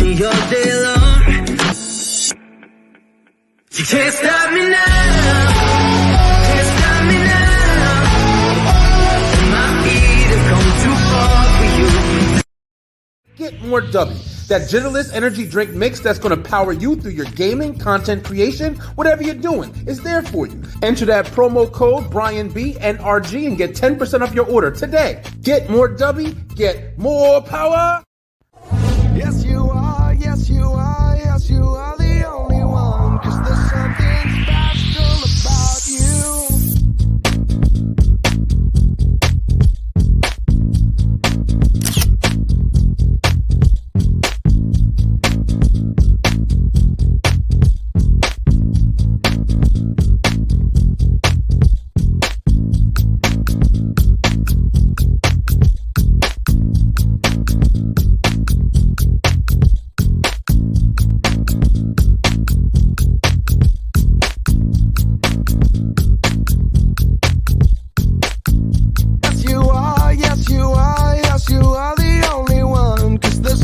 me all day long. You can't stop me now. Can't stop me now. My feet have come too far for you. Get more W. That Gentlest energy drink mix that's going to power you through your gaming, content creation, whatever you're doing. It's there for you. Enter that promo code BrianB NRG and get 10% off your order today. Get more W, get more power. Yes, you are, yes, you are, yes, you are the only one. 'Cause there's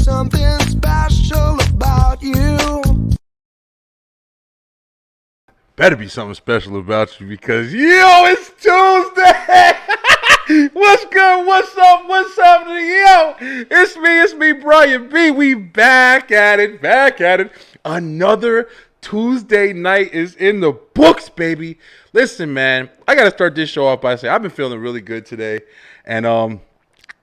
something special about you. Better be something special about you because, it's Tuesday. What's good? What's up? What's happening? It's me, Brian B. We back at it. Another Tuesday night is in the books, baby. Listen, man, I got to start this show off by saying I've been feeling really good today. And,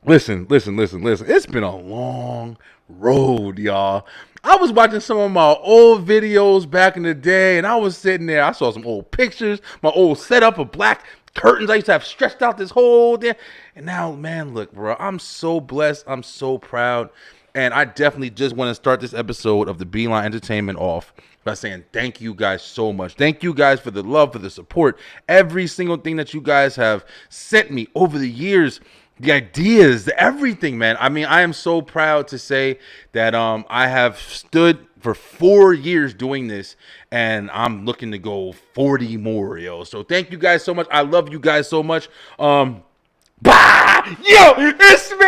listen. It's been a long road, y'all. I was watching some of my old videos back in the day, and I was sitting there. I saw some old pictures, my old setup of black curtains I used to have stretched out this whole day. And now, man, look, bro, I'm so blessed. I'm so proud. And I definitely just want to start this episode of the Beeline Entertainment off by saying thank you guys so much. Thank you guys for the love, for the support, every single thing that you guys have sent me over the years. The ideas, everything, man. I mean, I am so proud to say that I have stood for 4 years doing this, and I'm looking to go 40 more, yo. So thank you guys so much. I love you guys so much.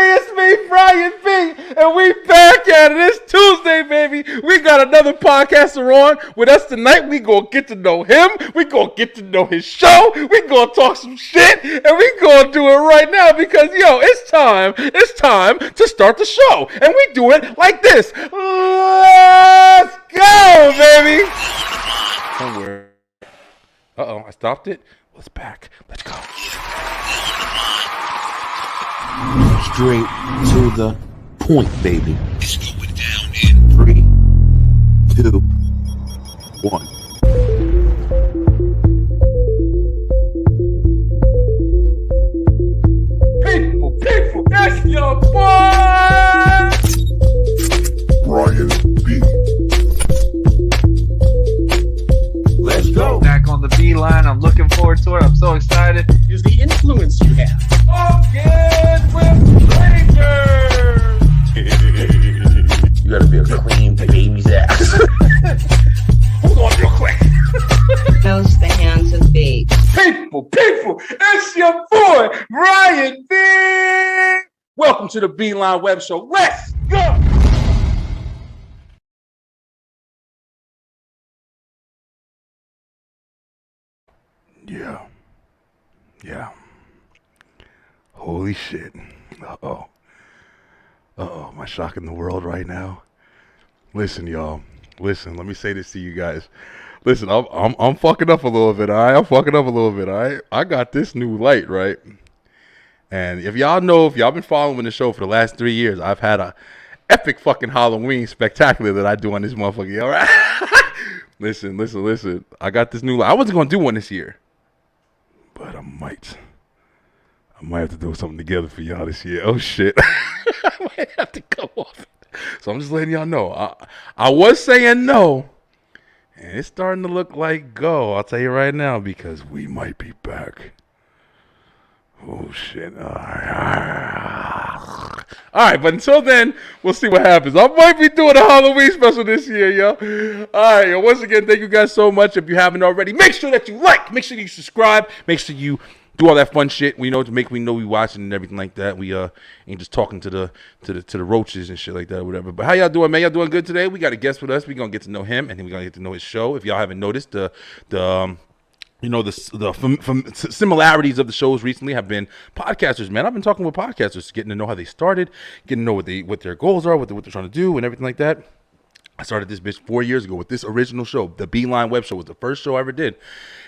It's me, Brian B, and we back at it. It's Tuesday, baby. We got another podcaster on with us tonight. We gonna get to know him. We gonna get to know his show. We gonna talk some shit, and we gonna do it right now because, it's time. It's time to start the show, and we do it like this. Let's go, baby. Somewhere. Uh-oh, I stopped it. Well, it's back. Let's go. Straight to the point, baby. It's going down in 3, 2, 1. People, that's your boy! Brian B. Let's go. Back on the Beeline. I'm looking forward to it. I'm so excited. Is the influence you have. Again with strangers! You gotta be a clean baby's ass. Hold on real quick. Knows the hands of fate. People, it's your boy, Brian B. Welcome to the Beeline Web Show. Let's go! Yeah. Holy shit. Uh-oh, am I shocking the world right now? Listen, y'all. Listen, let me say this to you guys. Listen, I'm fucking up a little bit, all right? All right? I got this new light, right? And if y'all been following the show for the last 3 years, I've had a epic fucking Halloween spectacular that I do on this motherfucker, all right? Listen. I got this new light. I wasn't going to do one this year, but I might have to do something together for y'all this year. Oh, shit. I might have to go off. So I'm just letting y'all know. I was saying no, and it's starting to look like go. I'll tell you right now, because we might be back. Oh, shit. All right, but until then, we'll see what happens. I might be doing a Halloween special this year, yo. All right, once again, thank you guys so much. If you haven't already, make sure that you like, make sure you subscribe, make sure you do all that fun shit, to make we know we watching and everything like that. We ain't just talking to the roaches and shit like that or whatever. But how y'all doing, man? Y'all doing good today? We got a guest with us. We gonna get to know him, and then we gonna get to know his show. If y'all haven't noticed, the similarities of the shows recently have been podcasters, man. I've been talking with podcasters, getting to know how they started, getting to know what their goals are, what they're trying to do, and everything like that. I started this bitch 4 years ago with this original show. The Beeline Web Show was the first show I ever did.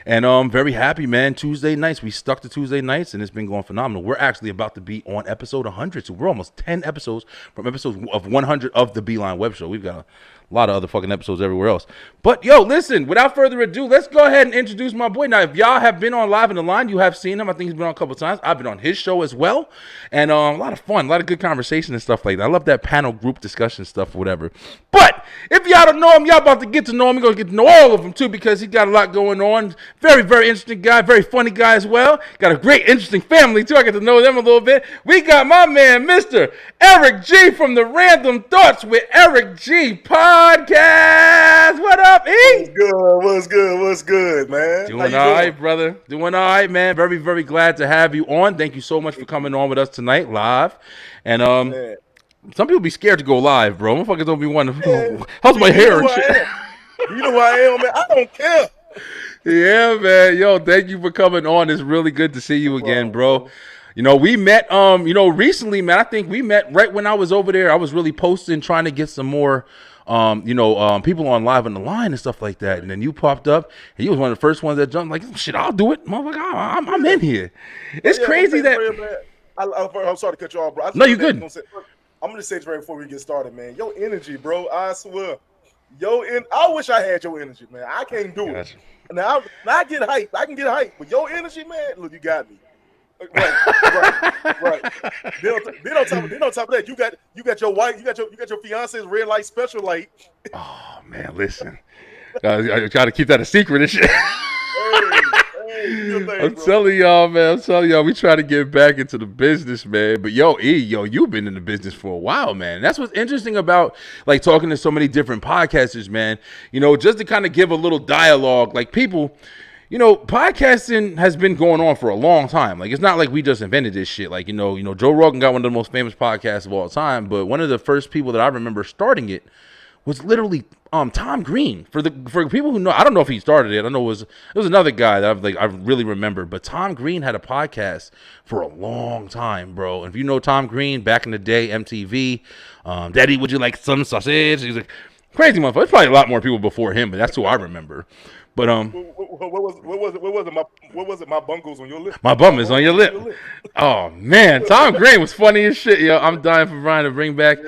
And I'm very happy, man. Tuesday nights. We stuck to Tuesday nights, and it's been going phenomenal. We're actually about to be on episode 100. So we're almost 10 episodes from episodes of 100 of the Beeline Web Show. We've got a lot of other fucking episodes everywhere else. But, yo, listen, without further ado, let's go ahead and introduce my boy. Now, if y'all have been on Live in the Line, you have seen him. I think he's been on a couple times. I've been on his show as well. And a lot of fun, a lot of good conversation and stuff like that. I love that panel group discussion stuff or whatever. But if y'all don't know him, y'all about to get to know him. You're going to get to know all of them, too, because he got a lot going on. Very, very interesting guy. Very funny guy as well. Got a great, interesting family, too. I get to know them a little bit. We got my man, Mr. Eric G. from the Random Thoughts with Eric G. podcast. What up, E? What's good, man? Doing all right, brother. Doing all right, man. Very, very glad to have you on. Thank you so much for coming on with us tonight, live. And some people be scared to go live, bro. Motherfuckers don't be wondering, how's my hair and shit? You know who I am, man. I don't care. Yeah, man. Yo, thank you for coming on. It's really good to see you again, bro. We met, recently, man. I think we met right when I was over there. I was really posting, trying to get some more, people on Live on the Line and stuff like that. And then you popped up, and you was one of the first ones that jumped. Like, shit, I'll do it, motherfucker. I'm in here. It's crazy that. I'm sorry to cut you off, bro. No, you good. I'm gonna say this right before we get started, man. Your energy, bro. I swear. I wish I had your energy, man. I can't do it. Now I get hype. I can get hype, but your energy, man. Look, you got me. Right. Then on top of that, you got your wife, you got your fiance's red light, special light. Oh man, listen, I try to keep that a secret and shit. I'm telling y'all, man. We try to get back into the business, man. But you've been in the business for a while, man. That's what's interesting about like talking to so many different podcasters, man. Just to kind of give a little dialogue, like people. Podcasting has been going on for a long time. Like, it's not like we just invented this shit. Like, Joe Rogan got one of the most famous podcasts of all time, but one of the first people that I remember starting it was literally Tom Green. For people who know, I don't know if he started it. I know it was another guy that I really remember, but Tom Green had a podcast for a long time, bro. And if you know Tom Green, back in the day, MTV, Daddy, would you like some sausage? He's like, crazy motherfucker. There's probably a lot more people before him, but that's who I remember. But what was it? My bungles on your lip. My bum is on your lip. Oh man, Tom Green was funny as shit, yo. I'm dying for Brian to bring back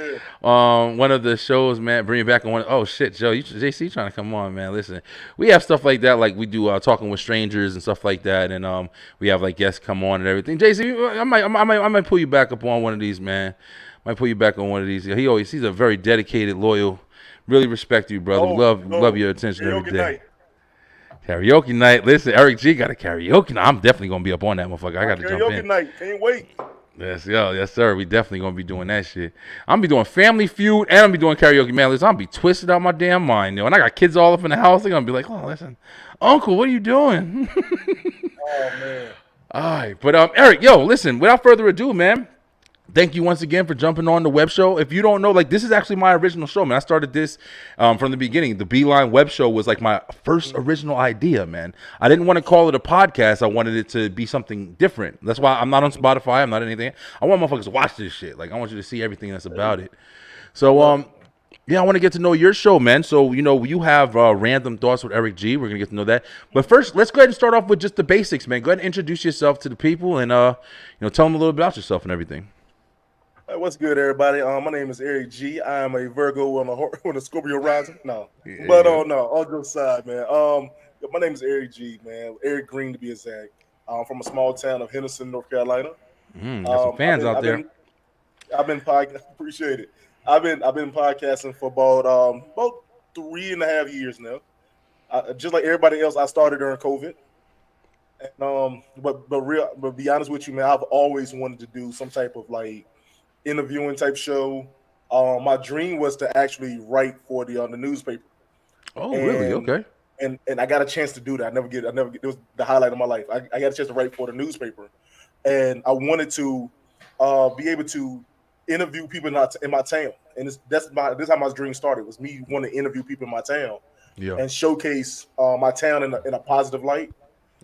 one of the shows, man. Bring it back on one. Oh shit, Joe, JC trying to come on, man. Listen, we have stuff like that, like we do talking with strangers and stuff like that, and we have like guests come on and everything. JC, I might pull you back up on one of these, man. Might pull you back on one of these. He's a very dedicated, loyal. Really respect you, brother. Love your attention every day. Night. Karaoke night. Listen, Eric G got a karaoke night. I'm definitely gonna be up on that motherfucker. I got to jump in. Karaoke night. Can't wait. Yes, sir. We definitely gonna be doing that shit. I'm be doing Family Feud and I'm be doing karaoke. Man, listen, I'm be twisted out my damn mind, yo. And I got kids all up in the house. They're gonna be like, oh, listen, Uncle, what are you doing? Oh man. All right, but Eric, yo, listen. Without further ado, man. Thank you once again for jumping on the web show. If you don't know, like, this is actually my original show, man. I started this from the beginning. The Beeline Web Show was like my first original idea, man. I didn't want to call it a podcast. I wanted it to be something different. That's why I'm not on Spotify. I'm not anything. I want motherfuckers to watch this shit. Like, I want you to see everything that's about it. So, yeah, I want to get to know your show, man. So, you have Random Thoughts with Eric G. We're going to get to know that. But first, let's go ahead and start off with just the basics, man. Go ahead and introduce yourself to the people and, tell them a little bit about yourself and everything. What's good, everybody? My name is Eric G. I am a Virgo on a Scorpio rising. No, yeah. But no, all jokes aside, man. My name is Eric G. Man, Eric Green to be exact. I'm from a small town of Henderson, North Carolina. Got some fans out there. I've been appreciate it. I've been podcasting for about 3.5 years now. Just like everybody else, I started during COVID. And, but be honest with you, man, I've always wanted to do some type of like interviewing type show. My dream was to actually write for the newspaper. Oh, really? Okay. and I got a chance to do that. I never get. It was the highlight of my life. I got a chance to write for the newspaper, and I wanted to be able to interview people in my town. And this is how my dream started. Was me wanting to interview people in my town Yeah. and showcase my town in a positive light.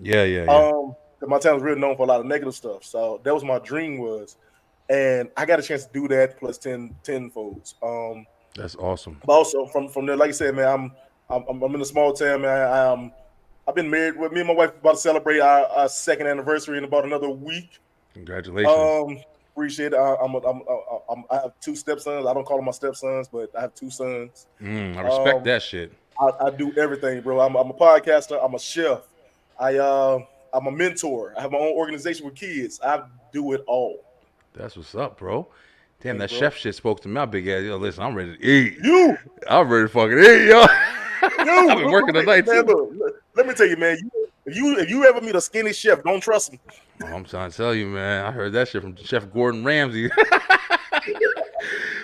Yeah. 'Cause my town is really known for a lot of negative stuff. So that was my dream was, and I got a chance to do that plus 10 folds. That's awesome. But also from there, like I said, man, I'm in a small town, man. I've been married with me and my wife about to celebrate our second anniversary in about another week. Congratulations. Appreciate it. I have two stepsons. I don't call them my stepsons, but I have two sons. I respect that shit. I do everything, bro. I'm a podcaster. I'm a chef. I'm a mentor. I have my own organization with kids. I do it all. That's what's up, bro. Damn, Hey, that bro. chef shit spoke to my big ass. Yo, listen, I'm ready to eat. I'm ready to fucking eat, yo. I've been working tonight man, too. look, let me tell you, man. If you ever meet a skinny chef, don't trust him. Oh, I'm trying to tell you, man. I heard that shit from Chef Gordon Ramsay.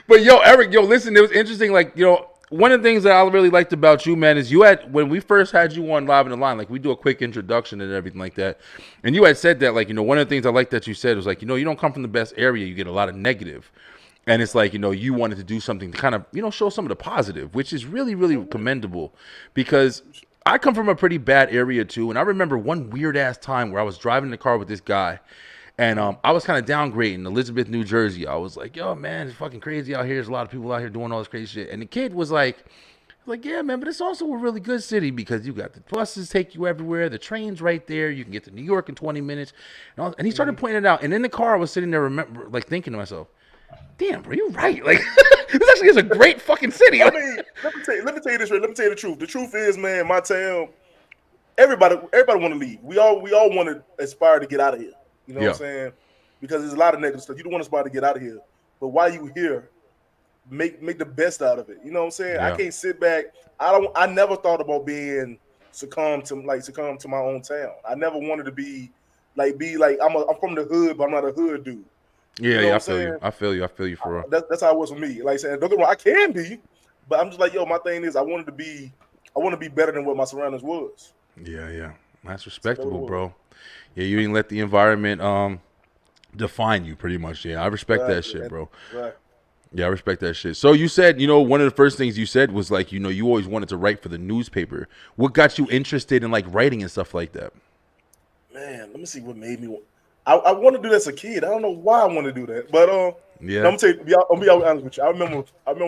But yo, Eric, listen, it was interesting. Like, one of the things that I really liked about you, man, is when we first had you on Live in the Line, like we do a quick introduction and everything like that. And you had said that, like, one of the things I liked that you said was like, you don't come from the best area, you get a lot of negative. And it's like, you wanted to do something to kind of, show some of the positive, which is really, really commendable because I come from a pretty bad area too. And I remember one weird ass time where I was driving in the car with this guy and I was kind of downgrading Elizabeth, New Jersey. I was like, yo, man, it's fucking crazy out here. There's a lot of people out here doing all this crazy shit. And the kid was like, yeah, man, but it's also a really good city because you got the buses take you everywhere. The train's right there. You can get to New York in 20 minutes. And he started pointing it out. And in the car, I was sitting there, thinking to myself, damn, bro, you're right. Like, this actually is a great fucking city. I mean, let me tell you this. Let me tell you the truth. The truth is, man, my town. Everybody want to leave. We all want to aspire to get out of here. You know what I'm saying? Because there's a lot of negative stuff. You don't want to aspire to get out of here. But while you here, make the best out of it. You know what I'm saying? Yeah. I can't sit back. I never thought about being succumb to my own town. I never wanted to be like I'm from the hood, but I'm not a hood dude. Yeah, You know I what feel I'm you. I feel you. I feel you for real. That's how it was for me. Like saying, don't get me wrong, I can be, but I'm just like, yo, my thing is I want to be better than what my surroundings was. Yeah. That's respectable, bro. Yeah, you didn't let the environment define you pretty much. Yeah, I respect that shit, bro. Right. Yeah, I respect that shit. So you said, one of the first things you said was like, you always wanted to write for the newspaper. What got you interested in like writing and stuff like that? Man, let me see what made me want. I want to do that as a kid. I don't know why I want to do that, but yeah. I'm gonna be honest with you. I remember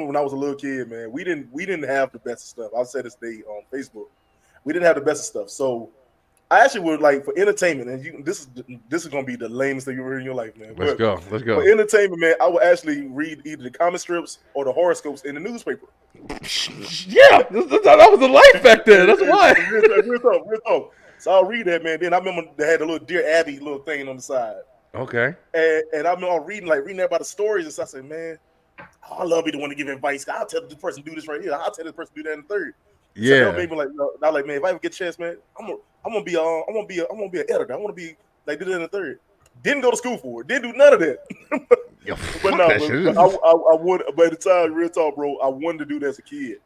when I was a little kid, man. We didn't have the best of stuff. I'll say this day on Facebook. We didn't have the best of stuff. So I actually would like for entertainment, and this is gonna be the lamest thing you ever heard in your life, man. Let's go. For entertainment, man, I would actually read either the comic strips or the horoscopes in the newspaper. Yeah, that was the life back then. That's why. Real talk. So I'll read that, man. Then I remember they had a little Dear Abby little thing on the side. Okay. And I remember reading about the stories, and so I said, man, I love be the one to give advice. I'll tell this person do this right here. I'll tell this person do that in the third. Yeah. So that made me like, now like, man, if I ever get a chance, man, I'm gonna be an editor. I want to be like do that in the third. Didn't go to school for it. Didn't do none of that. But no, I would. But at the time, real talk, bro, I wanted to do that as a kid.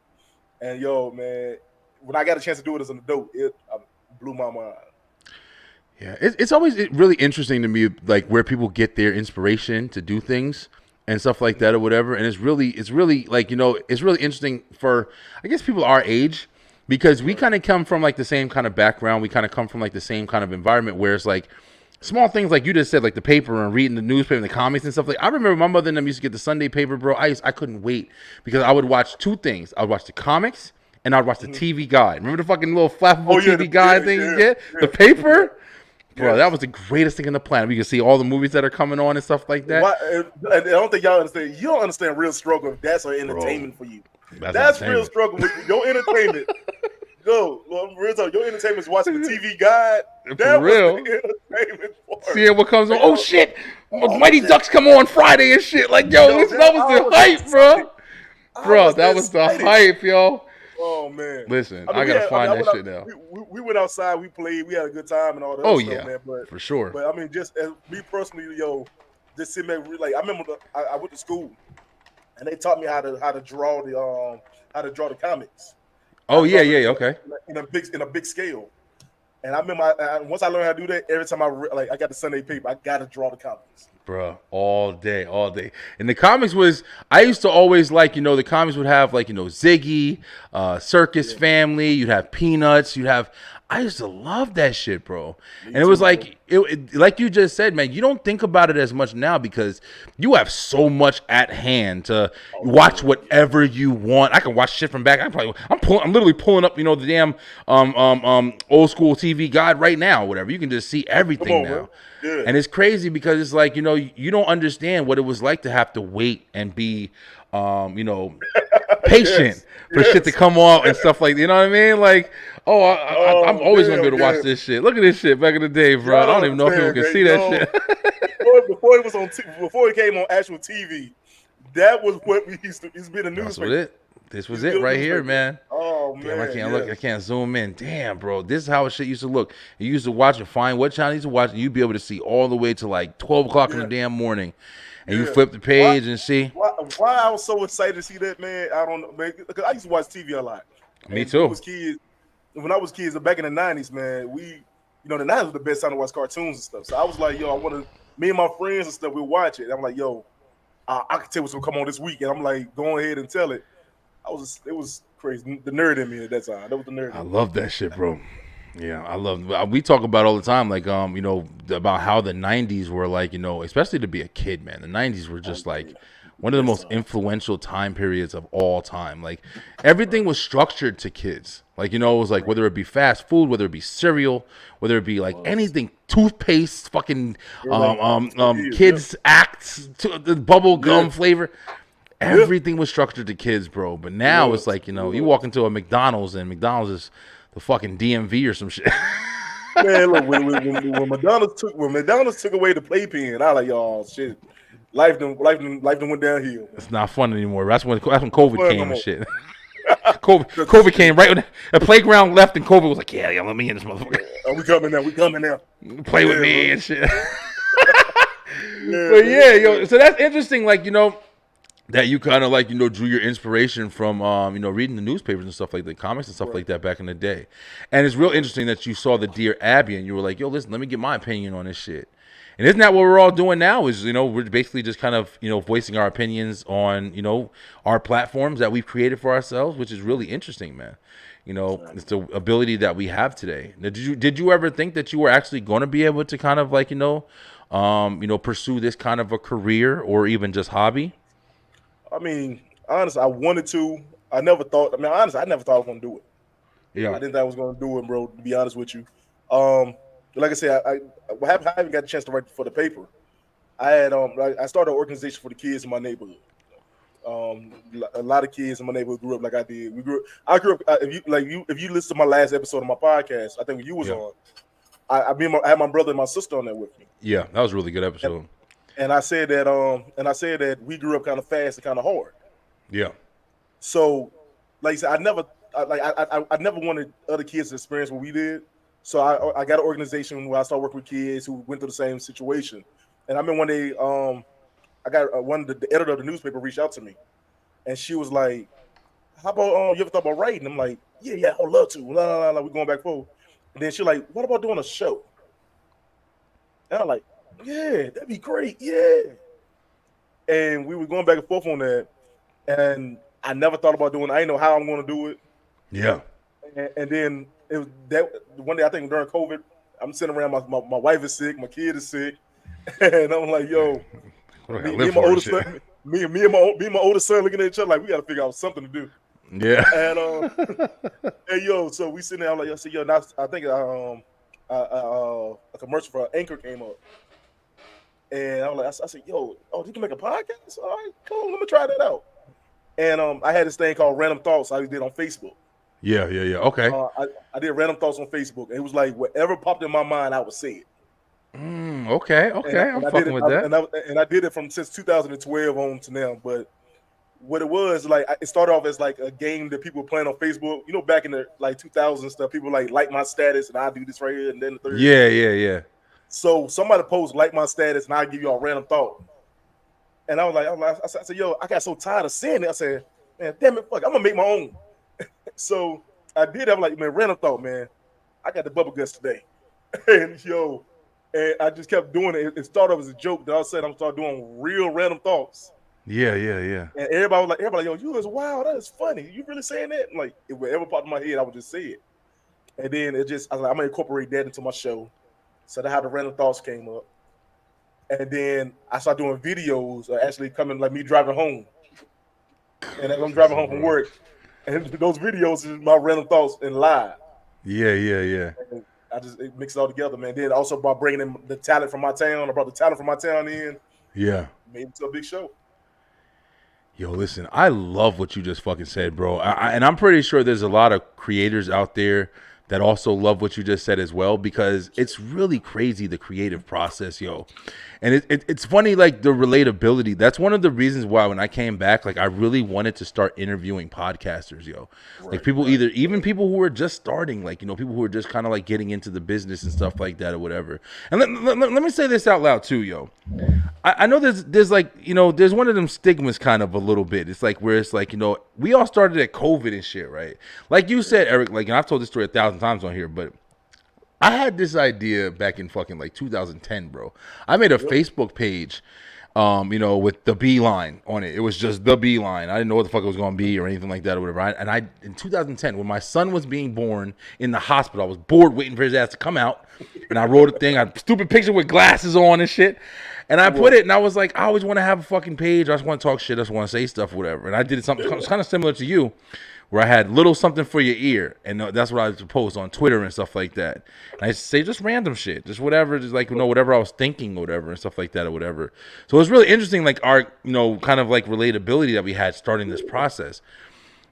And yo, man, when I got a chance to do it as an adult, it blew my mind. Yeah, it's always really interesting to me, like where people get their inspiration to do things and stuff like that or whatever. And it's really like, it's really interesting for, I guess, people our age, because we kind of come from like the same kind of background. We kind of come from like the same kind of environment where it's like small things like you just said, like the paper and reading the newspaper and the comics and stuff. Like I remember my mother and them used to get the Sunday paper, bro. I couldn't wait because I would watch two things. I would watch the comics and I'd watch the TV guide. Remember the fucking little flappable TV guide thing you get? The paper? Bro, that was the greatest thing on the planet. We can see all the movies that are coming on and stuff like that. I don't think y'all understand. You don't understand real struggle if that's an entertainment for you. That's real struggle with your entertainment. Real talk. Your entertainment is watching the TV guide. That was the entertainment part. Seeing what comes on. Oh shit! Mighty Ducks come on Friday and shit. Like that was the hype, bro. Bro, that was the hype, yo. Oh man! Listen, I gotta find that shit now. We went outside, we played, we had a good time and all that. Yeah, man. But, for sure. But I mean, just as me personally, just sitting back, like I remember I went to school, and they taught me how to draw the comics. Oh I yeah, draw yeah, okay. in a big scale. And I remember once I learned how to do that, every time I got the Sunday paper, I got to draw the comics. Bruh, all day, all day. And the comics was, I used to always like, the comics would have like, Ziggy, Circus Family, you'd have Peanuts, I used to love that shit, bro. And it was too, like, like you just said, man, you don't think about it as much now because you have so much at hand to watch whatever you want. I can watch shit from back. I'm literally pulling up, the damn old school TV guide right now, whatever. You can just see everything now. Yeah. And it's crazy because it's like, you don't understand what it was like to have to wait and be, patient for shit to come off and stuff like, you know what I mean? Like, I'm always going to be able to watch this shit. Look at this shit back in the day, bro. I don't even know if people can see that shit. Before it was before it came on actual TV, that was what we used to be the newspaper. This was it right here, man. Oh man, damn, I can't look. I can't zoom in. Damn, bro, this is how shit used to look. You used to watch and find what channel you used to watch, and you'd be able to see all the way to like 12 o'clock in the damn morning. And you flip the page and see. Why I was so excited to see that, man, I don't know, man, because I used to watch TV a lot. Me too. When I was kids, back in the 90s, man, the 90s was the best time to watch cartoons and stuff. So I was like, yo, me and my friends and stuff, we watch it. And I'm like, yo, I can tell what's gonna come on this week. And I'm like, go ahead and tell it. It was crazy. The nerd in me at that time. That was the nerd. I love that shit, bro. Yeah, I love. We talk about all the time, like about how the '90s were like, especially to be a kid, man. The '90s were just like one of the most influential time periods of all time. Like everything was structured to kids. Like it was like whether it be fast food, whether it be cereal, whether it be like anything, toothpaste, fucking kids acts, the bubble gum flavor. Everything was structured to kids, bro. But now it's like, you walk into a McDonald's and McDonald's is the fucking DMV or some shit. Man, look, when McDonald's took away the playpen, I was like, y'all, shit. Life done went downhill. It's not fun anymore. That's when COVID came and shit. COVID came right when the playground left and COVID was like, yeah, let me in this motherfucker. We coming now. Play with me and shit. But yeah, so that's interesting, like, that you kind of like, drew your inspiration from, reading the newspapers and stuff like the comics and stuff like that back in the day. And it's real interesting that you saw the Dear Abby and you were like, yo, listen, let me get my opinion on this shit. And isn't that what we're all doing now is, we're basically just kind of, voicing our opinions on, our platforms that we've created for ourselves, which is really interesting, man. It's the ability that we have today. Now, did you ever think that you were actually going to be able to kind of like, pursue this kind of a career or even just hobby? I mean, honestly, I wanted to. I never thought I was going to do it. Yeah. I didn't think I was going to do it, bro, to be honest with you. Like I said, I haven't got a chance to write for the paper. I started an organization for the kids in my neighborhood. A lot of kids in my neighborhood grew up like I did. I grew up. If you listen to my last episode of my podcast, I think when you was on, I had my brother and my sister on there with me. Yeah, that was a really good episode. And I said that we grew up kind of fast and kind of hard. Yeah. So, like I said, I never wanted other kids to experience what we did. So I got an organization where I started working with kids who went through the same situation. And I remember one day, I got the editor of the newspaper reached out to me, and she was like, "How about you ever thought about writing?" I'm like, "Yeah, I would love to." We're going back and forth. And then she's like, "What about doing a show?" And I'm like, "Yeah, that'd be great, yeah." And we were going back and forth on that, and I never thought about doing it. I didn't know how I'm going to do it. Yeah. And then it was that one day, I think during COVID, I'm sitting around, my wife is sick, my kid is sick, and I'm like, yo, me and my oldest son looking at each other like, we got to figure out something to do. Yeah. And hey, yo, so we sitting there, I'm like, I said, yo, now I think a commercial for Anchor came up. And I was like, I said, yo, you can make a podcast? All right, cool, let me try that out. And I had this thing called Random Thoughts I did on Facebook. Yeah. Okay. I did Random Thoughts on Facebook. It was like whatever popped in my mind, I would say it. Okay. I'm fucking with that. And I did it since 2012 on to now. But what it was, like, it started off as like a game that people were playing on Facebook. You know, back in the like 2000 stuff, people like my status and I do this right here and then the third. Yeah. So somebody posts like my status and I give you a random thought. And I said, yo, I got so tired of seeing it. I said, man, damn it, fuck, I'm gonna make my own. So I did. I'm like, man, random thought, man. I got the bubble guts today, and and I just kept doing it. It started off as a joke. Then all of a sudden, I'm started doing real random thoughts. Yeah. And everybody was like, yo, you is wow, that is funny. You really saying that? And like, if whatever popped in my head, I would just say it. And then I was like, I'm gonna incorporate that into my show. So that's how the random thoughts came up. And then I started doing videos, actually coming like me driving home. And as I'm driving home from work, and those videos is my random thoughts in live. Yeah. And I just mixed it all together, man. Then also by bringing in the talent from my town, I brought the talent from my town in. Yeah. Made it to a big show. Yo, listen, I love what you just fucking said, bro. And I'm pretty sure there's a lot of creators out there that also love what you just said as well, because it's really crazy, the creative process, yo. And it's funny, like the relatability. That's one of the reasons why when I came back, like I really wanted to start interviewing podcasters, yo. Like people even people who are just starting, like, you know, people who are just kind of like getting into the business and stuff like that or whatever. And let me say this out loud too, yo. I know there's like, you know, there's one of them stigmas kind of a little bit. It's like where it's like, you know, we all started at COVID and shit, right? Like you said, Eric, like, and I've told this story 1,000 times on here, but I had this idea back in fucking like 2010, bro. I made a Facebook page, you know, with the Beeline on it. It was just the Beeline. I didn't know what the fuck it was going to be or anything like that or whatever. And I, in 2010, when my son was being born in the hospital, I was bored waiting for his ass to come out. And I wrote a thing, a stupid picture with glasses on and shit. And I put it, and I was like, I always want to have a fucking page. I just want to talk shit. I just want to say stuff or whatever. And I did something kind of similar to you, where I had little something for your ear. And that's what I used to post on Twitter and stuff like that. And I used to say just random shit, just whatever, just like, you know, whatever I was thinking or whatever and stuff like that or whatever. So it was really interesting, like our, you know, kind of like relatability that we had starting this process.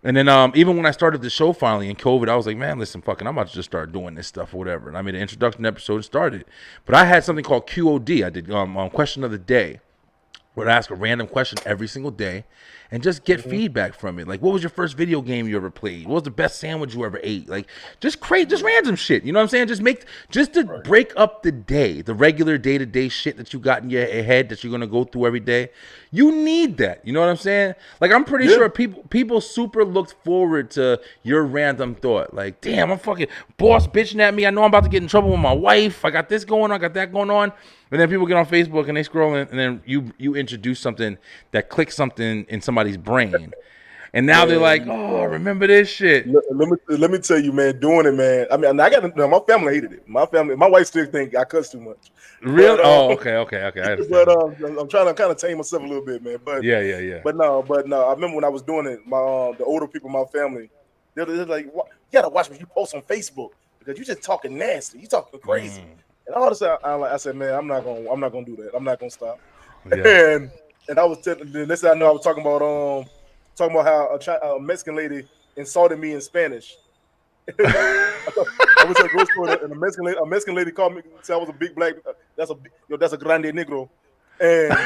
And then even when I started the show finally in COVID, I was like, man, listen, fucking, I'm about to just start doing this stuff or whatever. And I made an introduction episode and started. But I had something called QOD. I did Question of the Day, where I ask a random question every single day and just get feedback from it. Like, what was your first video game you ever played? What was the best sandwich you ever ate? Like, just random shit. You know what I'm saying? Just to break up the day, the regular day-to-day shit that you got in your head that you're going to go through every day. You need that. You know what I'm saying? Like, I'm pretty sure people super looked forward to your random thought. Like, damn, I'm fucking boss bitching at me. I know I'm about to get in trouble with my wife. I got this going on. I got that going on. And then people get on Facebook and they scroll in, and then you introduce something that clicks something in somebody's brain. And now they're like, oh, remember this shit. Let me tell you, man, doing it, man. I mean, my family hated it. My wife still think I cuss too much. Really? Okay. I understand. But I'm trying to kind of tame myself a little bit, man. But yeah. But no. I remember when I was doing it, the older people in my family, they're like, you gotta watch what you post on Facebook because you just talking nasty. You talking crazy. And all of a sudden, I said, man, I'm not gonna do that. I'm not gonna stop. Yeah. And I was this I know I was talking about how a Mexican lady insulted me in Spanish. I was at a grocery store and a Mexican lady called me, said I was a big black. That's a grande negro. And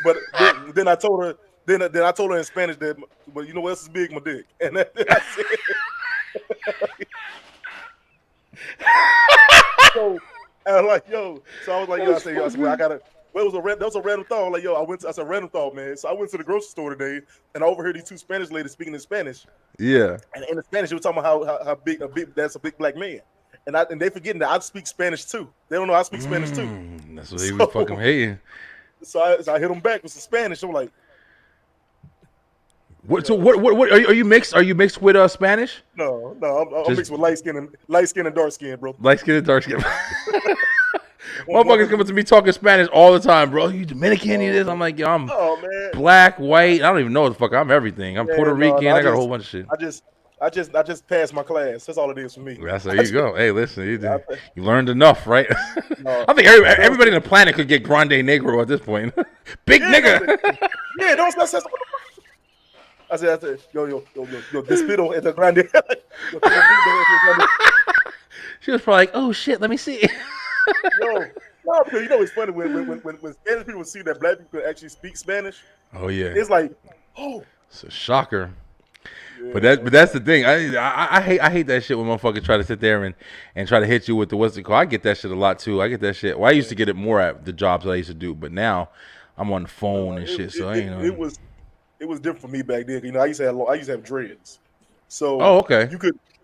but then I told her. Then I told her in Spanish that, but you know what else is big? My dick. And I said. So I was like, so I was like, I said, I gotta. Well, that was a random thought. Like, I said random thought, man. So I went to the grocery store today, and I overheard these two Spanish ladies speaking in Spanish. Yeah. And in Spanish, they were talking about how big that's a big black man, and they forgetting that I speak Spanish too. They don't know I speak Spanish too. That's what they be fucking hating. So I hit them back with some Spanish. I'm like, what? So what are you mixed? Are you mixed with Spanish? No, I'm mixed with light skin and dark skin, bro. Light skin and dark skin. Motherfuckers coming to me talking Spanish all the time, bro. You Dominican, you this? I'm like, yo, I'm black, white. I don't even know what the fuck. I'm everything. I'm Puerto Rican. I got a whole bunch of shit. I just passed my class. That's all it is for me. There you go. Hey, listen, you learned enough, right? I think everybody on the planet could get grande negro at this point. Big nigga. Yeah, don't. I said, yo, despido at the grande. She was probably like, oh shit, let me see. No, because it's funny when Spanish people see that black people actually speak Spanish. Oh yeah, it's like, oh, it's a shocker. Yeah. But that's the thing. I hate that shit when motherfuckers try to sit there and try to hit you with the what's it called. I get that shit a lot too. I get that shit. Well, I used to get it more at the jobs that I used to do, but now I'm on the phone and shit. So it was different for me back then. I used to have dreads. So okay.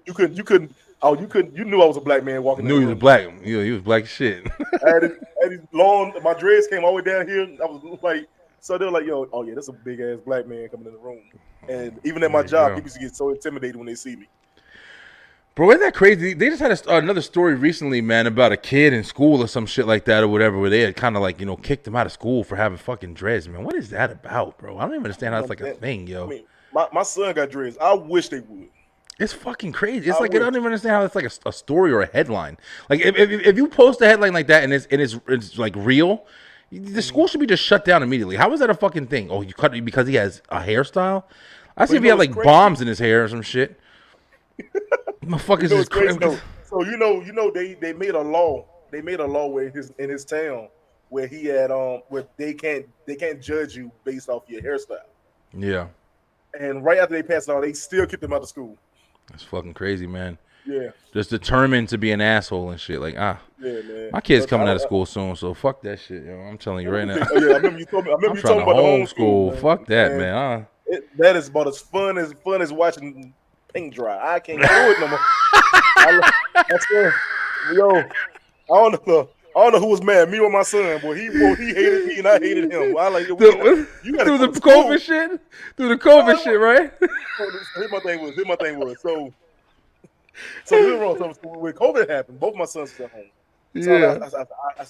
You couldn't. Oh, you couldn't. You knew I was a black man walking. Knew in he the was room. black. He was black as shit. I had these long. My dreads came all the way down here. I was like, so they were like, "Yo, oh yeah, that's a big ass black man coming in the room." And even at my job, people used to get so intimidated when they see me. Bro, isn't that crazy? They just had another story recently, man, about a kid in school or some shit like that or whatever, where they had kind of like, kicked him out of school for having fucking dreads, man. What is that about, bro? I don't even understand how it's like a thing, yo. I mean, my son got dreads. I wish they would. It's fucking crazy. It's like I don't even understand how it's like a story or a headline. Like if you post a headline like that and it's like real, the school should be just shut down immediately. How is that a fucking thing? Oh, you cut it because he has a hairstyle? I see if he had like bombs in his hair or some shit. Motherfuckers is crazy. So they made a law. They made a law where in his town where he had where they can't judge you based off your hairstyle. Yeah. And right after they passed it out, they still kicked him out of school. That's fucking crazy, man. Yeah. Just determined to be an asshole and shit. Like, Yeah, man. my kid's coming out of school soon, so fuck that shit, yo. I'm telling you right now. Oh, yeah, I remember you told me. I'm trying to about the homeschool. Man. Fuck that, man. That is about as fun as watching paint dry. I can't do it no more. I swear, yo, I don't know who was mad, me or my son. Boy, he hated me and I hated him. I like you gotta through the COVID shit. Through the COVID shit, right? Here's my thing was so when COVID happened, both my sons were at home. So Yeah. I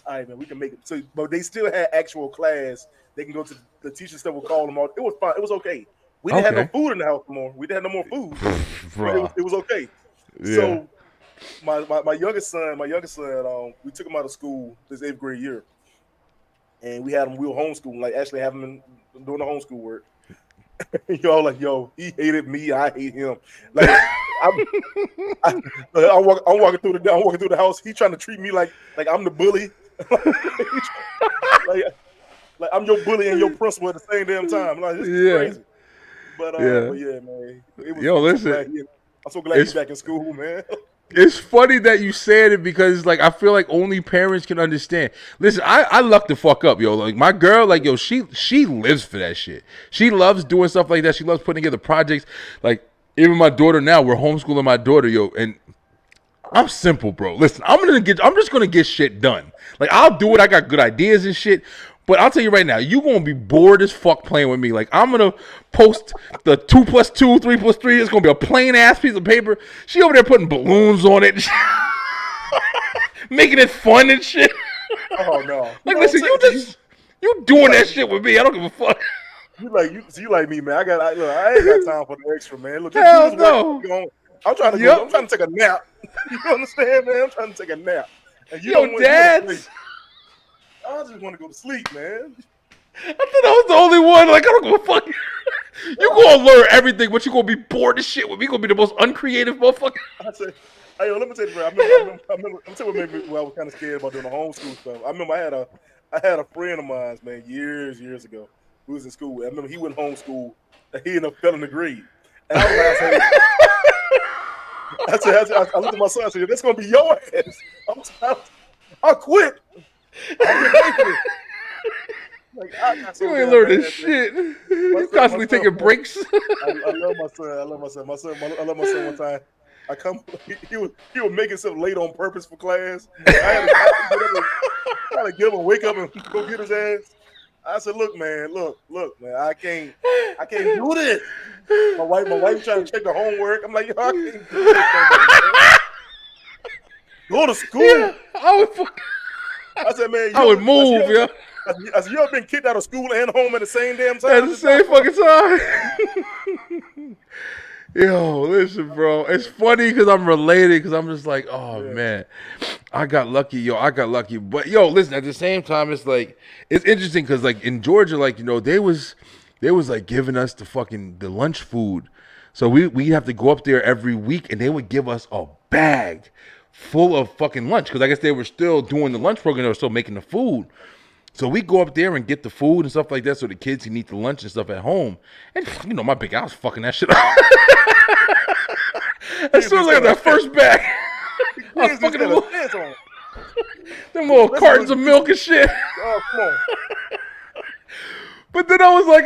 all right, man, we can make it. So, but they still had actual class. They can go to the teacher stuff. Would call them out. It was fine. It was okay. We didn't have no food in the house anymore. We didn't have no more food. It was okay. Yeah. So my youngest son, we took him out of school this 8th grade year, and we were homeschooling, like actually having him doing the homeschool work. Y'all like, yo, he hated me, I hate him. Like I'm walking through the house. He trying to treat me like I'm the bully. like I'm your bully and your principal at the same damn time. Like, this is crazy. But yeah, man. Listen. I'm so glad he's back in school, man. It's funny that you said it because, like, I feel like only parents can understand. Listen, I luck the fuck up, yo. Like, my girl, like, yo, she lives for that shit. She loves doing stuff like that. She loves putting together projects. Like, even my daughter now, we're homeschooling my daughter, yo, and I'm simple, bro. Listen, I'm just gonna get shit done. Like, I'll do it. I got good ideas and shit. But I'll tell you right now, you gonna be bored as fuck playing with me. Like, I'm gonna post the 2 + 2, 3 + 3. It's gonna be a plain ass piece of paper. She over there putting balloons on it, making it fun and shit. Oh no! Like, listen, you doing that shit with me? I don't give a fuck. You like me, man. I ain't got time for the extra, man. Look, hell no. I'm trying to take a nap. You understand, man? I'm trying to take a nap. And you don't dads. I just want to go to sleep, man. I thought I was the only one. Like, I don't give a fuck. You gonna learn everything, but you gonna be bored as shit with me. You gonna be the most uncreative motherfucker. I said, hey, let me tell you, bro. I remember what made me. Well, I was kind of scared about doing the homeschool stuff. I remember I had a friend of mine, man, years ago, who was in school. I remember he went homeschool, and he ended up failing the grade. And I looked at my son and said, "That's gonna be your ass." I quit. Like, you ain't learning shit. You constantly taking breaks. I love my son. I love my son. One time, he was making something late on purpose for class. I had to get him and wake up and go get his ass. I said, "Look, man, I can't do this." My wife trying to check the homework. I'm like, yo, I can't do this. Go to school. Yeah, I said, man, I would move, yeah. I said, you ever been kicked out of school and home at the same damn time? At the same fucking time. Yo, listen, bro. It's funny because I'm related because I'm just like, oh, man. I got lucky, yo. I got lucky. But, yo, listen, at the same time, it's like, it's interesting because, like, in Georgia, like, they was like giving us the lunch food. So we have to go up there every week and they would give us a bag full of fucking lunch because I guess they were still doing the lunch program. They were still making the food. So we go up there and get the food and stuff like that so the kids can eat the lunch and stuff at home. And, my big guy was fucking that shit up. As soon as I got that first bag, I was fucking them little cartons of milk and shit. Oh, come on. But then I was like,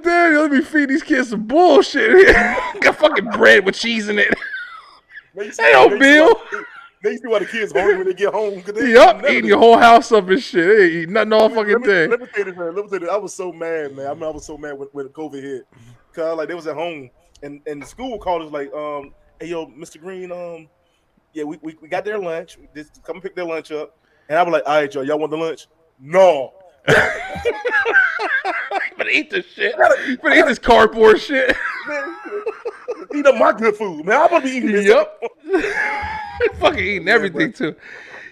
damn, let me feed these kids some bullshit here. Got fucking bread with cheese in it. Man, you see, Ain't no man, bill. Now you see why the kids hungry when they get home. Yup, eating your whole house up and shit. They ain't eating nothing all fucking day. Let me tell you this, man. Let me tell you this. I was so mad, man. I mean, I was so mad when COVID hit. Cause like they was at home and the school called us like, hey yo, Mr. Green, yeah, we got their lunch. Just come pick their lunch up. And I was like, all right, y'all want the lunch? No. But eat this shit. But eat this cardboard shit. Man, eat up my good food, man. I'm gonna be eating this. Yup. Fucking eating everything too.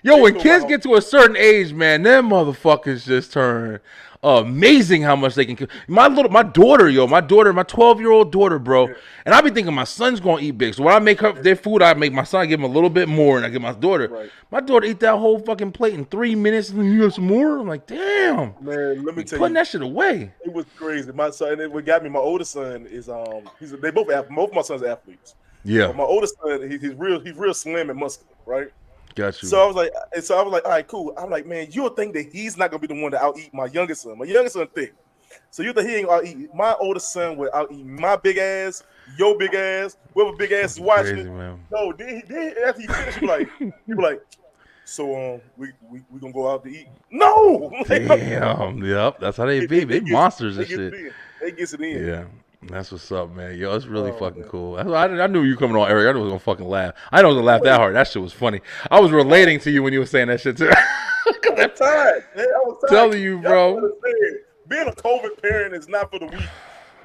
Yo, when kids get to a certain age, man, them motherfuckers just turn amazing how much they can. My daughter, my 12-year-old daughter, bro. Yeah. And I be thinking my son's gonna eat big. So when I make her their food, I make my son, I give him a little bit more, and I give my daughter. Right. My daughter eat that whole fucking plate in 3 minutes, and you got some more. I'm like, damn, man. Let me tell you, putting that shit away. It was crazy. My son, and what got me, my oldest son is they both of my sons are athletes. Yeah. But my oldest son, he's real slim and muscular, right? Got you. So I was like, all right, cool. I'm like, man, you'll think that he's not gonna be the one to out eat my youngest son. My youngest son thick. So you think he ain't out eat my oldest son would out eat my big ass, your big ass, whoever big ass is watching it. No, then after he finished, he be like, so we gonna go out to eat? No. Damn. Yep. That's how they be. They monsters and shit. They gets it in. Yeah. That's what's up, man. Yo, it's really fucking cool. I knew you coming on, Eric. I knew I was gonna fucking laugh. I know I was gonna laugh that hard. That shit was funny. I was relating to you when you were saying that shit too. I'm tired. Man, I was tired. Telling you, bro. Being a COVID parent is not for the weak.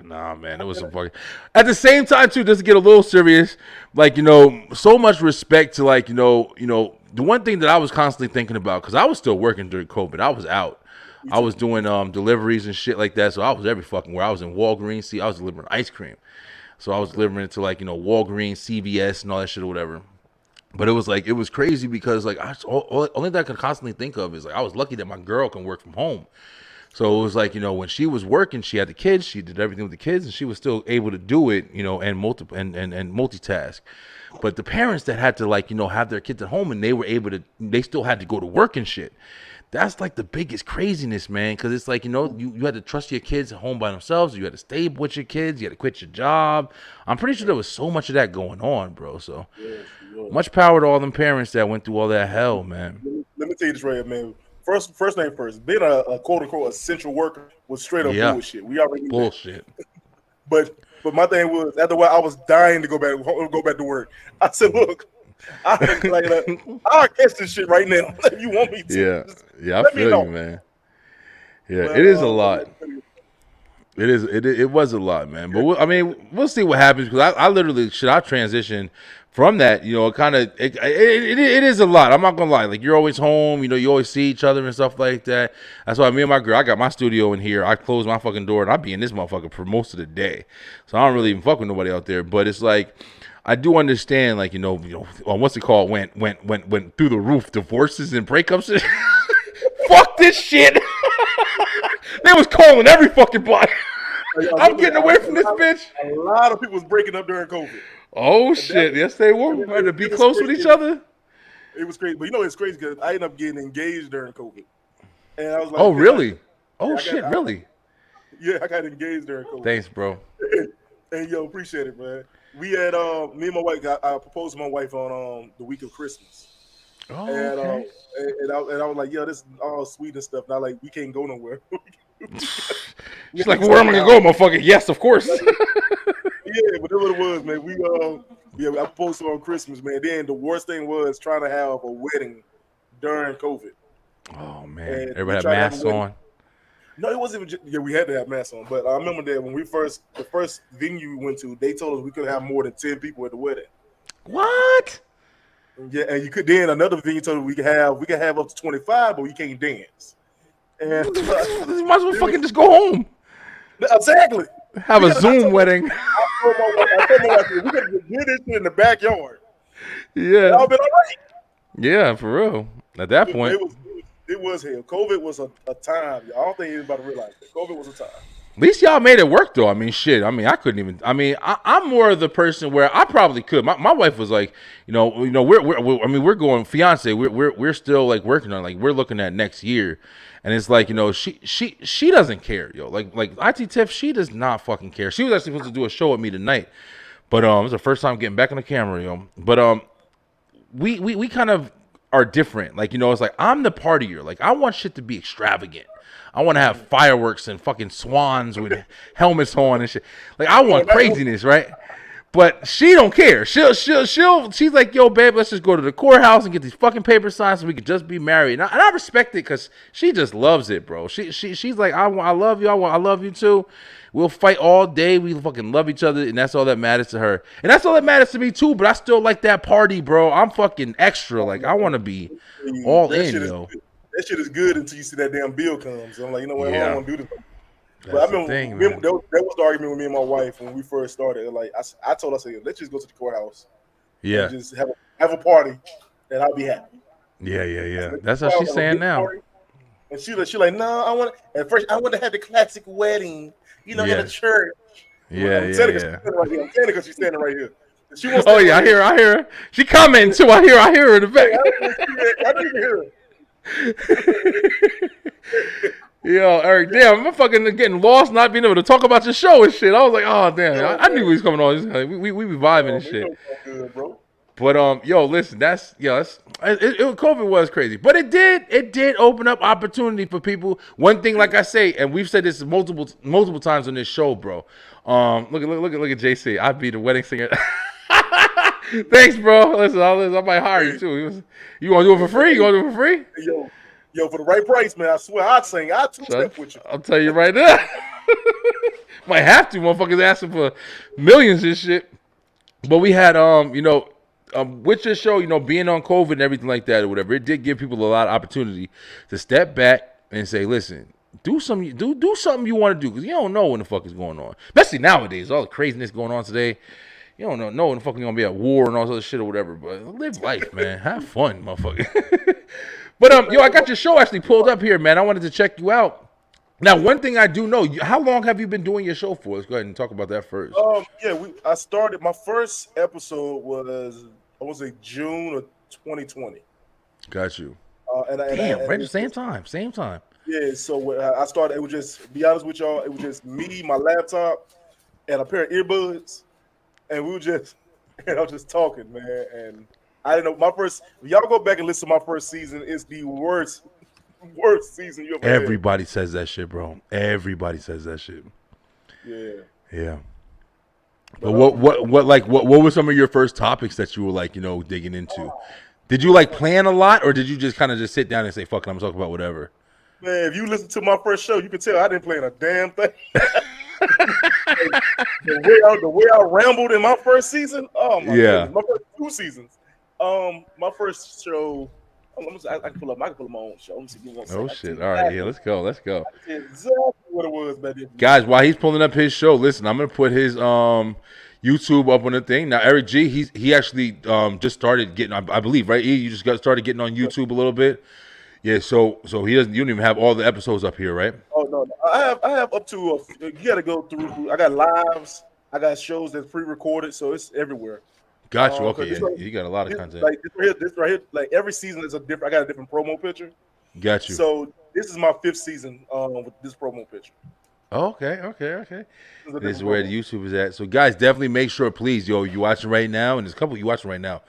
Nah, man, it was some fucking. At the same time, too, just to get a little serious, like, so much respect to, like, the one thing that I was constantly thinking about, because I was still working during COVID. I was out. I was doing deliveries and shit like that, so I was every fucking where. I was in Walgreens. See, I was delivering ice cream, so I was delivering it to like Walgreens, CVS, and all that shit or whatever. But it was crazy because like only thing I could constantly think of is like I was lucky that my girl can work from home. So it was like when she was working, she had the kids, she did everything with the kids, and she was still able to do it, and multitask. But the parents that had to have their kids at home and they still had to go to work and shit. That's like the biggest craziness, man, because it's like, you had to trust your kids at home by themselves. You had to stay with your kids. You had to quit your job. I'm pretty sure there was so much of that going on, bro. So much power to all them parents that went through all that hell, man. Let me tell you this right here, man. First name first. Being a quote-unquote essential worker was straight up bullshit. We already knew bullshit. But my thing was, after a while, I was dying to go back to work. I said, look, I'll catch this shit right now if you want me to. Yeah, I feel you, man. Yeah, but, it is a lot. It was a lot, man. But we'll see what happens because I literally I transition from that. It is a lot. I'm not gonna lie. Like you're always home. You always see each other and stuff like that. That's why me and my girl, I got my studio in here. I close my fucking door and I be in this motherfucker for most of the day. So I don't really even fuck with nobody out there. But it's like. I do understand, like, what's it called? Went through the roof, divorces and breakups. Fuck this shit. They was calling every fucking body. I'm getting away from this bitch. A lot of people was breaking up during COVID. Oh shit! Yes, they were. We had to be close with each other. It was crazy, but it's crazy because I ended up getting engaged during COVID, and I was like, "Oh really? Really?" Yeah, I got engaged during COVID. Thanks, bro. And appreciate it, man. We had me and my wife. I proposed to my wife on the week of Christmas. Oh, and okay. And I was like, this is all sweet and stuff. Now, like, we can't go nowhere. She's like, where am I gonna go, motherfucker? Yes, of course. Yeah, but that's what it was, man. I proposed to her on Christmas, man. Then the worst thing was trying to have a wedding during COVID. Oh man, and everybody had masks on. No, it wasn't even we had to have masks on. But I remember that when the first venue we went to, they told us we couldn't have more than 10 people at the wedding. What? Yeah, and you could then another venue told us we could have up to 25, but we can't dance. And you might as well fucking just go home. Exactly. Have a Zoom wedding. I told my wife, we could do this shit in the backyard. Yeah. I've been all right. Yeah, for real. At that point. It was hell. COVID was a time. I don't think anybody realized it. COVID was a time. At least y'all made it work, though. I mean, shit. I mean, I couldn't even. I mean, I'm more of the person where I probably could. My wife was like, we're going fiance. We're still like working on, like, we're looking at next year, and it's like, she doesn't care, yo. Like IT Tiff, she does not fucking care. She was actually supposed to do a show with me tonight, But it's the first time getting back on the camera, yo. But we kind of are different. Like, it's like I'm the partier. Like, I want shit to be extravagant. I want to have fireworks and fucking swans with helmets on and shit. Like, I want craziness, right? But she don't care. She's like, yo, babe, let's just go to the courthouse and get these fucking paper signs so we could just be married. And I respect it because she just loves it, bro. She's like, I love you. I love you too. We'll fight all day. We fucking love each other, and that's all that matters to her. And that's all that matters to me too. But I still like that party, bro. I'm fucking extra. Like, I want to be all in, yo. That shit is good until you see that damn bill comes. So I'm like, you know what? I don't want to do this. That's But I the remember thing, man. that was the argument with me and my wife when we first started. Like I told her, I said, let's just go to the courthouse. Yeah. And just have a party, and I'll be happy. Yeah. That's how she's saying now. And she like, no, I want. At first, I want to have the classic wedding, at a church. Yeah. I'm saying it because she's standing right here. She wants. Oh yeah, I hear her. She commenting too. I hear her in the back. I didn't even hear her. Yo, Eric, damn, I'm fucking getting lost, not being able to talk about your show and shit. I was like, oh damn, I knew he was coming on. We be vibing and shit. Good, bro. But yo, listen, COVID was crazy, but it did open up opportunity for people. One thing, like I say, and we've said this multiple times on this show, bro. Look at JC. I'd be the wedding singer. Thanks, bro. Listen, I might hire you too. You want to do it for free? You want to do it for free? Yo, for the right price, man, I swear I'd sing. I'd two-step with you. I'll tell you right now. Might have to. Motherfuckers asking for millions and shit. But we had, with your show, being on COVID and everything like that or whatever, it did give people a lot of opportunity to step back and say, listen, do something you want to do because you don't know what the fuck is going on. Especially nowadays, all the craziness going on today. You don't know when the fuck you're going to be at war and all this other shit or whatever. But live life, man. Have fun, motherfucker. But, I got your show actually pulled up here, man. I wanted to check you out. Now, one thing I do know, how long have you been doing your show for? Let's go ahead and talk about that first. I started, my first episode was, I want to say June of 2020. Got you. Damn, right at the same time. Yeah, so I started, it was just, be honest with y'all, it was just me, my laptop, and a pair of earbuds, and I was just talking, man, and I didn't know if y'all go back and listen to my first season, it's the worst season you ever had. Everybody says that shit, bro. Everybody says that shit. Yeah. But what were some of your first topics that you were digging into? Did you plan a lot, or did you just kind of just sit down and say, fuck it, I'm talking about whatever? Man, if you listen to my first show, you can tell I didn't plan a damn thing. the way I rambled in my first season, oh my goodness, my first 2 seasons. My first show, I can pull up my own show. Let me see if you want to Oh shit! All right, yeah, let's go. Exactly what it was back then. Guys, while he's pulling up his show, listen, I'm gonna put his YouTube up on the thing. Now, Eric G, he actually just started getting, I believe, right? You just started getting on YouTube a little bit. Yeah, so he doesn't. You don't even have all the episodes up here, right? Oh no, I have up to. You got to go through. I got lives. I got shows that's pre-recorded, so it's everywhere. Got you. Okay, you got a lot of content. Like this right here, like every season is a different. I got a different promo picture. Got you. So this is my 5th season with this promo picture. Okay. This is where the YouTube is at. So guys, definitely make sure, please, you watching right now, and there's a couple of you watching right now.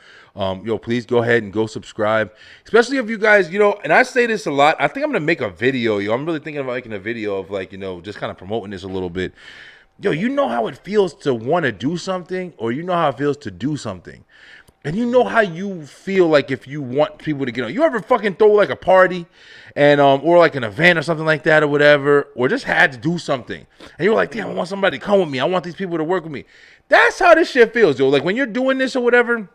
Please go ahead and go subscribe, especially if you guys, and I say this a lot. I think I'm gonna make a video, I'm really thinking about making a video of just kind of promoting this a little bit. You know how it feels to want to do something, or you know how it feels to do something. And you know how you feel like if you want people to get on. You ever fucking throw like a party and or like an event or something like that or whatever, or just had to do something. And you're like, damn, I want somebody to come with me. I want these people to work with me. That's how this shit feels, Like when you're doing this or whatever,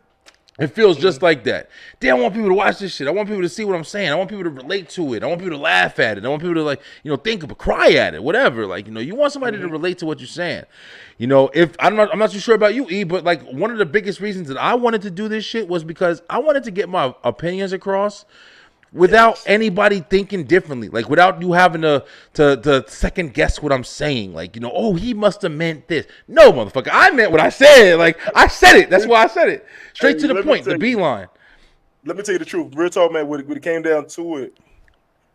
it feels just like that. Damn, I want people to watch this shit. I want people to see what I'm saying. I want people to relate to it. I want people to laugh at it. I want people to think of cry at it, whatever. You want somebody to relate to what you're saying. If I'm not too sure about you, E, but one of the biggest reasons that I wanted to do this shit was because I wanted to get my opinions across without anybody thinking differently, without you having to second guess what I'm saying, oh, he must have meant this. No, motherfucker, I meant what I said. I said it. That's why I said it. Straight to the point, the beeline. Let me tell you the truth. Real talk, man. When it came down to it,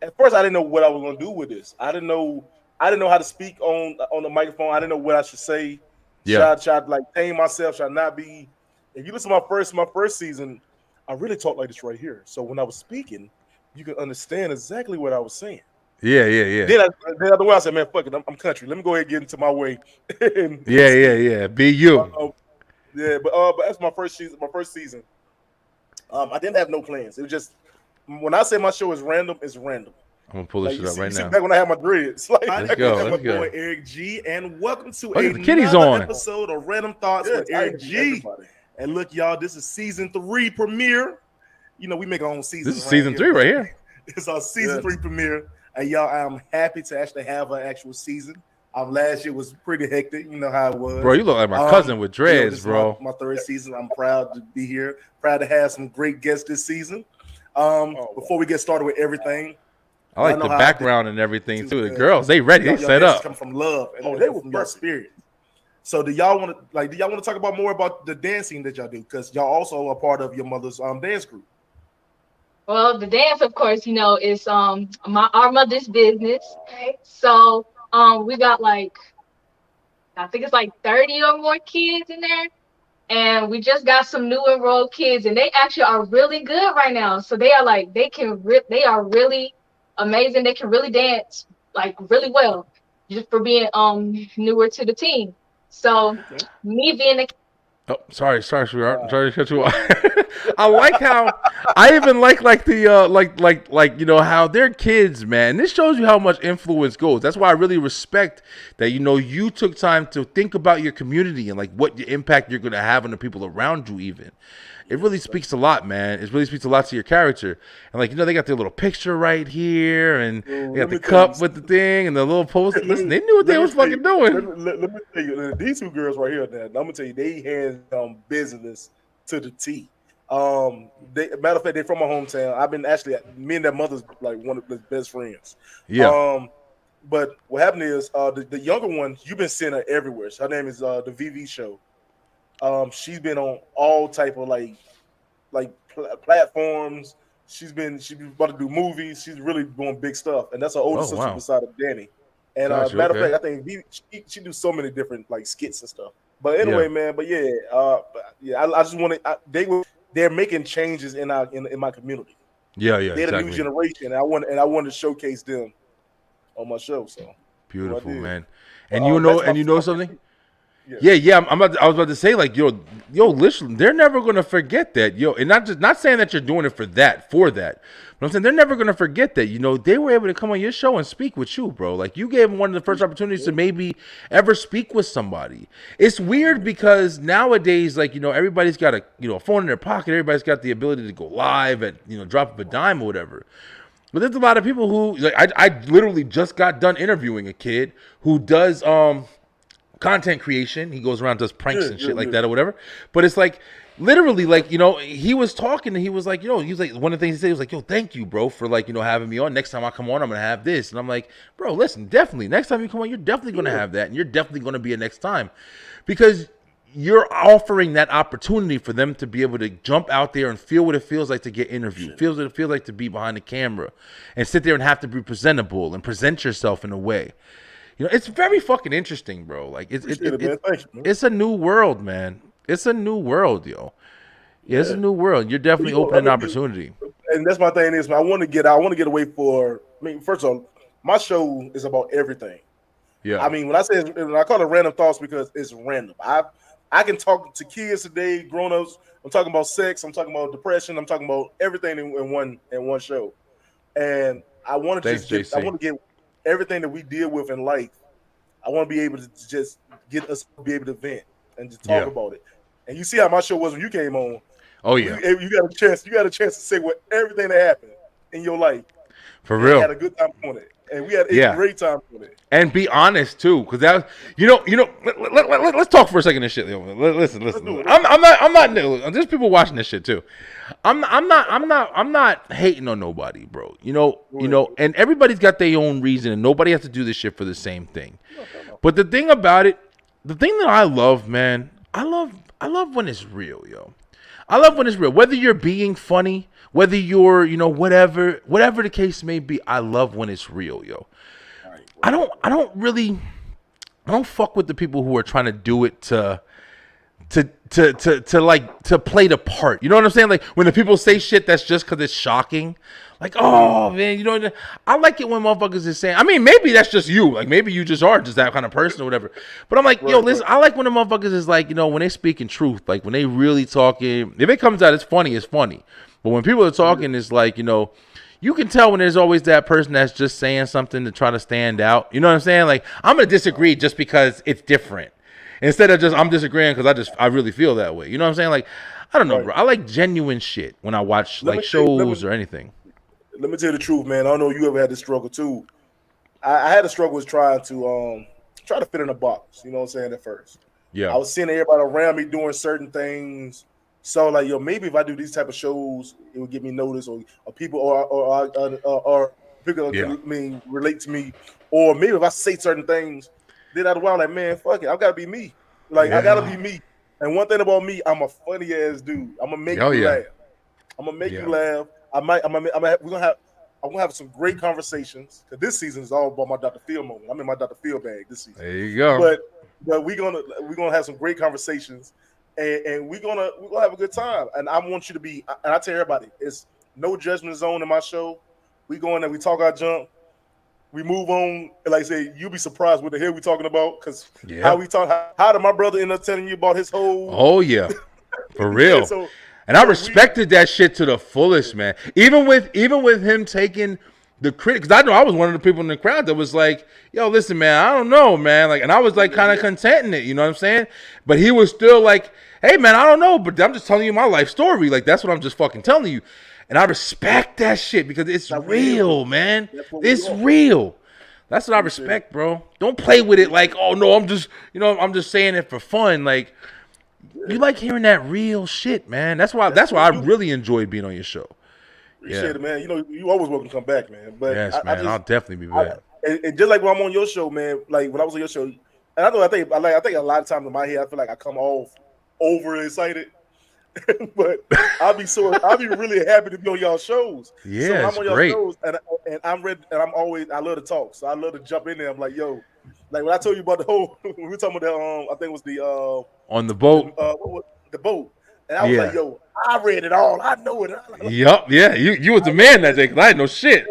at first I didn't know what I was gonna do with this. I didn't know how to speak on the microphone. I didn't know what I should say. Yeah. Should like tame myself. Should not be. If you listen to my first season, I really talked like this right here. So when I was speaking, you could understand exactly what I was saying. Yeah, yeah, yeah. Then the way I said, man, fuck it, I'm country. Let me go ahead and get into my way. and Yeah, yeah, speak. yeah. Be you. Yeah, but that's my first season. My first season, I didn't have no plans. It was just when I say my show is random, it's random. I'm gonna pull this shit up right now. Back when I had my dreads. Like, Let's go. My Let's go. boy Eric G, and welcome to Look at the kitties another on. episode of Random Thoughts yes, with Eric G. everybody. And look, y'all, this is season 3 premiere. You know, we make our own season. This is season 3 right here. It's our season Yes. 3 premiere. And y'all, I'm happy to actually have an actual season. Last year was pretty hectic. You know how it was. Bro, you look like my cousin with You know, dreads, this is bro. My third season. I'm proud to be here. Proud to have some great guests this season. Before we get started with everything, I like know the how I background and everything too. The good. girls, they ready, they Your set message up. come from love. And They were from your perfect. spirit. So do y'all want to talk about more about the dancing that y'all do? Because y'all also are part of your mother's dance group. Well, the dance, of course, you know, is our mother's business. So we got like, I think it's like 30 or more kids in there. And we just got some new enrolled kids, and they actually are really good right now. So they are like, they are really amazing. They can really dance like really well, just for being newer to the team. So me being a Oh, sorry, sweetheart. Sorry to cut you off. I like how I even like the like you know how they're kids, man. This shows you how much influence goes. That's why I really respect that, you know, you took time to think about your community and like what impact you're gonna have on the people around you. Even it really speaks a lot, man. It really speaks a lot to your character. And like, you know, they got their little picture right here, and they got the cup with the thing and the little post. Listen, they knew what they was fucking doing. Let me tell you, these two girls right here, man, I'm gonna tell you, they hands business to the T. Matter of fact, they're from my hometown. I've been actually, me and their mother's like one of the best friends. Yeah. But what happened is the younger one, you've been seeing her everywhere. Her name is the VV Show. She's been on all type of platforms. She's about to do movies. She's really doing big stuff, and that's her older sister beside of Danny. And Gotcha, matter okay. of fact, I think she do so many different like skits and stuff. But anyway, man. But I just want to. They're making changes in my community. Yeah, They're the new generation, and I wanted to showcase them on my show. So beautiful, man. But, And you know something? Yeah. I was about to say, like, yo, listen, they're never gonna forget that, yo, and not saying that you're doing it for that, but I'm saying they're never gonna forget that, you know, they were able to come on your show and speak with you, bro. Like, you gave them one of the first opportunities to maybe ever speak with somebody. It's weird because nowadays, like, you know, everybody's got a phone in their pocket, everybody's got the ability to go live at, you know, drop of a dime or whatever. But there's a lot of people who, like, I literally just got done interviewing a kid who does content creation. He goes around, does pranks and shit like that or whatever. But it's like, literally, like, you know, he was talking and he was like, you know, he was like, one of the things he said was like, yo, thank you, bro, for, like, you know, having me on. Next time I come on, I'm gonna have this. And I'm like, bro, listen, definitely, next time you come on, you're definitely gonna have that, and you're definitely gonna be a next time, because you're offering that opportunity for them to be able to jump out there and feel what it feels like to get interviewed, feels what it feels like to be behind the camera and sit there and have to be presentable and present yourself in a way. You know, it's very fucking interesting, bro. Like, it's a new world, man. It's a new world, yo. Yeah, it's a new world. You're definitely opening an opportunity. And that's my thing is, man, I want to get away for. I mean, first of all, my show is about everything. Yeah. I mean, when I call it random thoughts because it's random. I can talk to kids today, grown-ups. I'm talking about sex. I'm talking about depression. I'm talking about everything in one show. And I want to I want to get everything that we deal with in life. I want to be able to just get us to be able to vent and just talk about it. And you see how my show was when you came on. Oh yeah, you got a chance to say what everything that happened in your life. For real, we had a good time on it, and we had a great time on it. And be honest too, because that, you know. Let's talk for a second. This shit. Listen. I'm not. There's people watching this shit too. I'm not hating on nobody, bro. You know, and everybody's got their own reason, and nobody has to do this shit for the same thing. But the thing about it, the thing that I love, man, I love when it's real, yo. I love when it's real. Whether you're being funny, whether you're, you know, whatever the case may be, I love when it's real, yo. I don't really I don't fuck with the people who are trying to do it to play the part. You know what I'm saying? Like when the people say shit that's just because it's shocking. Like, oh man, you know, I like it when motherfuckers is saying. I mean, maybe that's just you. Like maybe you just are just that kind of person or whatever. But I'm like, yo, listen, I like when the motherfuckers is like, you know, when they speaking truth, like when they really talking. If it comes out, it's funny. It's funny. But when people are talking, it's like, you know, you can tell when there's always that person that's just saying something to try to stand out. You know what I'm saying? Like I'm gonna disagree just because it's different. Instead of just I'm disagreeing because I really feel that way. You know what I'm saying? Like I don't know, bro. I like genuine shit when I watch like shows or anything. Let me tell you the truth, man. I don't know if you ever had this struggle too. I had a struggle with trying to fit in a box. You know what I'm saying? At first, yeah, I was seeing everybody around me doing certain things. So like, yo, maybe if I do these type of shows, it would get me noticed, or people or people can relate to me, or maybe if I say certain things, then I'd wow, like, man, fuck it, I gotta be me. Like I gotta be me. And one thing about me, I'm a funny ass dude. I'm gonna make you laugh. I'm gonna make you laugh. I'm gonna have some great conversations because this season is all about my Dr. Phil moment. I'm in my Dr. Phil bag this season. There you go. But we're gonna have some great conversations, and we're gonna have a good time. And I want you to be. And I tell everybody, it's no judgment zone in my show. We go in there, we talk our junk, we move on. Like I say, you'll be surprised what the hell we talking about because how we talk. How did my brother end up telling you about his whole? Oh yeah, for real. And I respected that shit to the fullest, man. Even with him taking the critic, because I know I was one of the people in the crowd that was like, "Yo, listen, man, I don't know, man." Like, and I was like, kind of content in it, you know what I'm saying? But he was still like, "Hey, man, I don't know, but I'm just telling you my life story. Like, that's what I'm just fucking telling you." And I respect that shit because it's real, man. It's real. That's what I respect, bro. Don't play with it like, "Oh no, I'm just saying it for fun." Like. You like hearing that real shit, man. That's why I really enjoyed being on your show. Appreciate it, man. You know, you always welcome to come back, man. But yes, man, I'll definitely be back. And just like when I'm on your show, man, like when I was on your show, and I think a lot of times in my head, I feel like I come off over excited. But I'll be really happy to be on y'all shows. Yeah, so I'm on y'all great. shows, and I'm ready, and I love to talk, so I love to jump in there. I'm like, yo, like when I told you about the whole, we were talking about the I think it was the on the boat, the boat, and I was like, yo, I read it all, I know it. Yup, yeah, you was the man that day because I had no shit.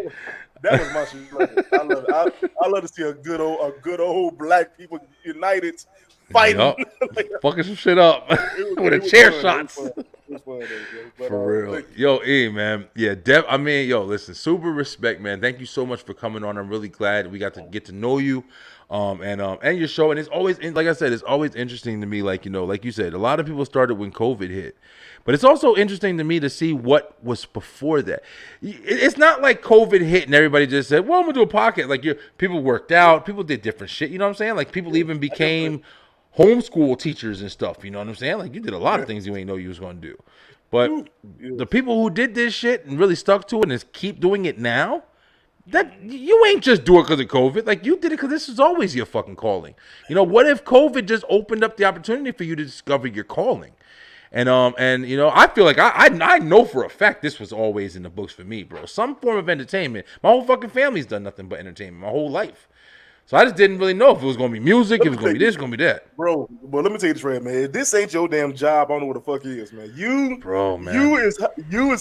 That was my shit. I love it. I love to see a good old black people united. Fighting, like, fucking some shit up with a chair shots. For real, yo, man, yeah, I mean, yo, listen, super respect, man. Thank you so much for coming on. I'm really glad we got to get to know you, and your show. And it's always, like I said, it's always interesting to me. Like like you said, a lot of people started when COVID hit, but it's also interesting to me to see what was before that. It's not like COVID hit and everybody just said, "Well, I'm gonna do a podcast." Like people worked out, people did different shit. You know what I'm saying? Like people even became homeschool teachers and stuff, you know what I'm saying? Like you did a lot of things you ain't know you was gonna do. But the people who did this shit and really stuck to it and keep doing it now, that you ain't just do it because of COVID. Like you did it because this is always your fucking calling. You know, what if COVID just opened up the opportunity for you to discover your calling? And you know, I feel like I know for a fact this was always in the books for me, bro. Some form of entertainment. My whole fucking family's done nothing but entertainment my whole life. So I just didn't really know if it was gonna be music, if it was gonna be this, gonna be that. Bro, well, let me tell you this, right, man. If this ain't your damn job, I don't know what the fuck it is, man. You is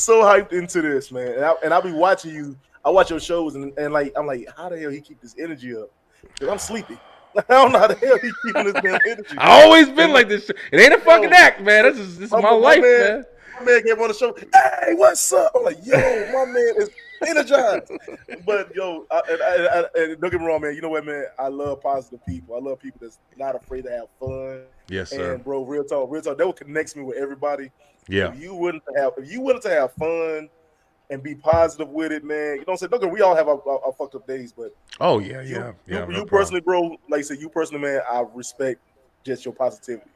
so hyped into this, man. And I'll be watching you. I watch your shows and like I'm like, how the hell he keep this energy up? Because I'm sleepy. I don't know how the hell he keeping this damn energy. I always been like this. It ain't a fucking act, man. This is my life, man. My man came on the show. Hey, what's up? I'm like, yo, my man is energized. But yo, and don't get me wrong, man. You know what, man? I love positive people. I love people that's not afraid to have fun. Yes, sir. And bro, real talk. That what connects me with everybody. Yeah. If you wanted to have fun and be positive with it, man. You know what I'm saying? Don't get, we all have our fucked up days, but you personally, bro, like I said, you personally, man, I respect just your positivity.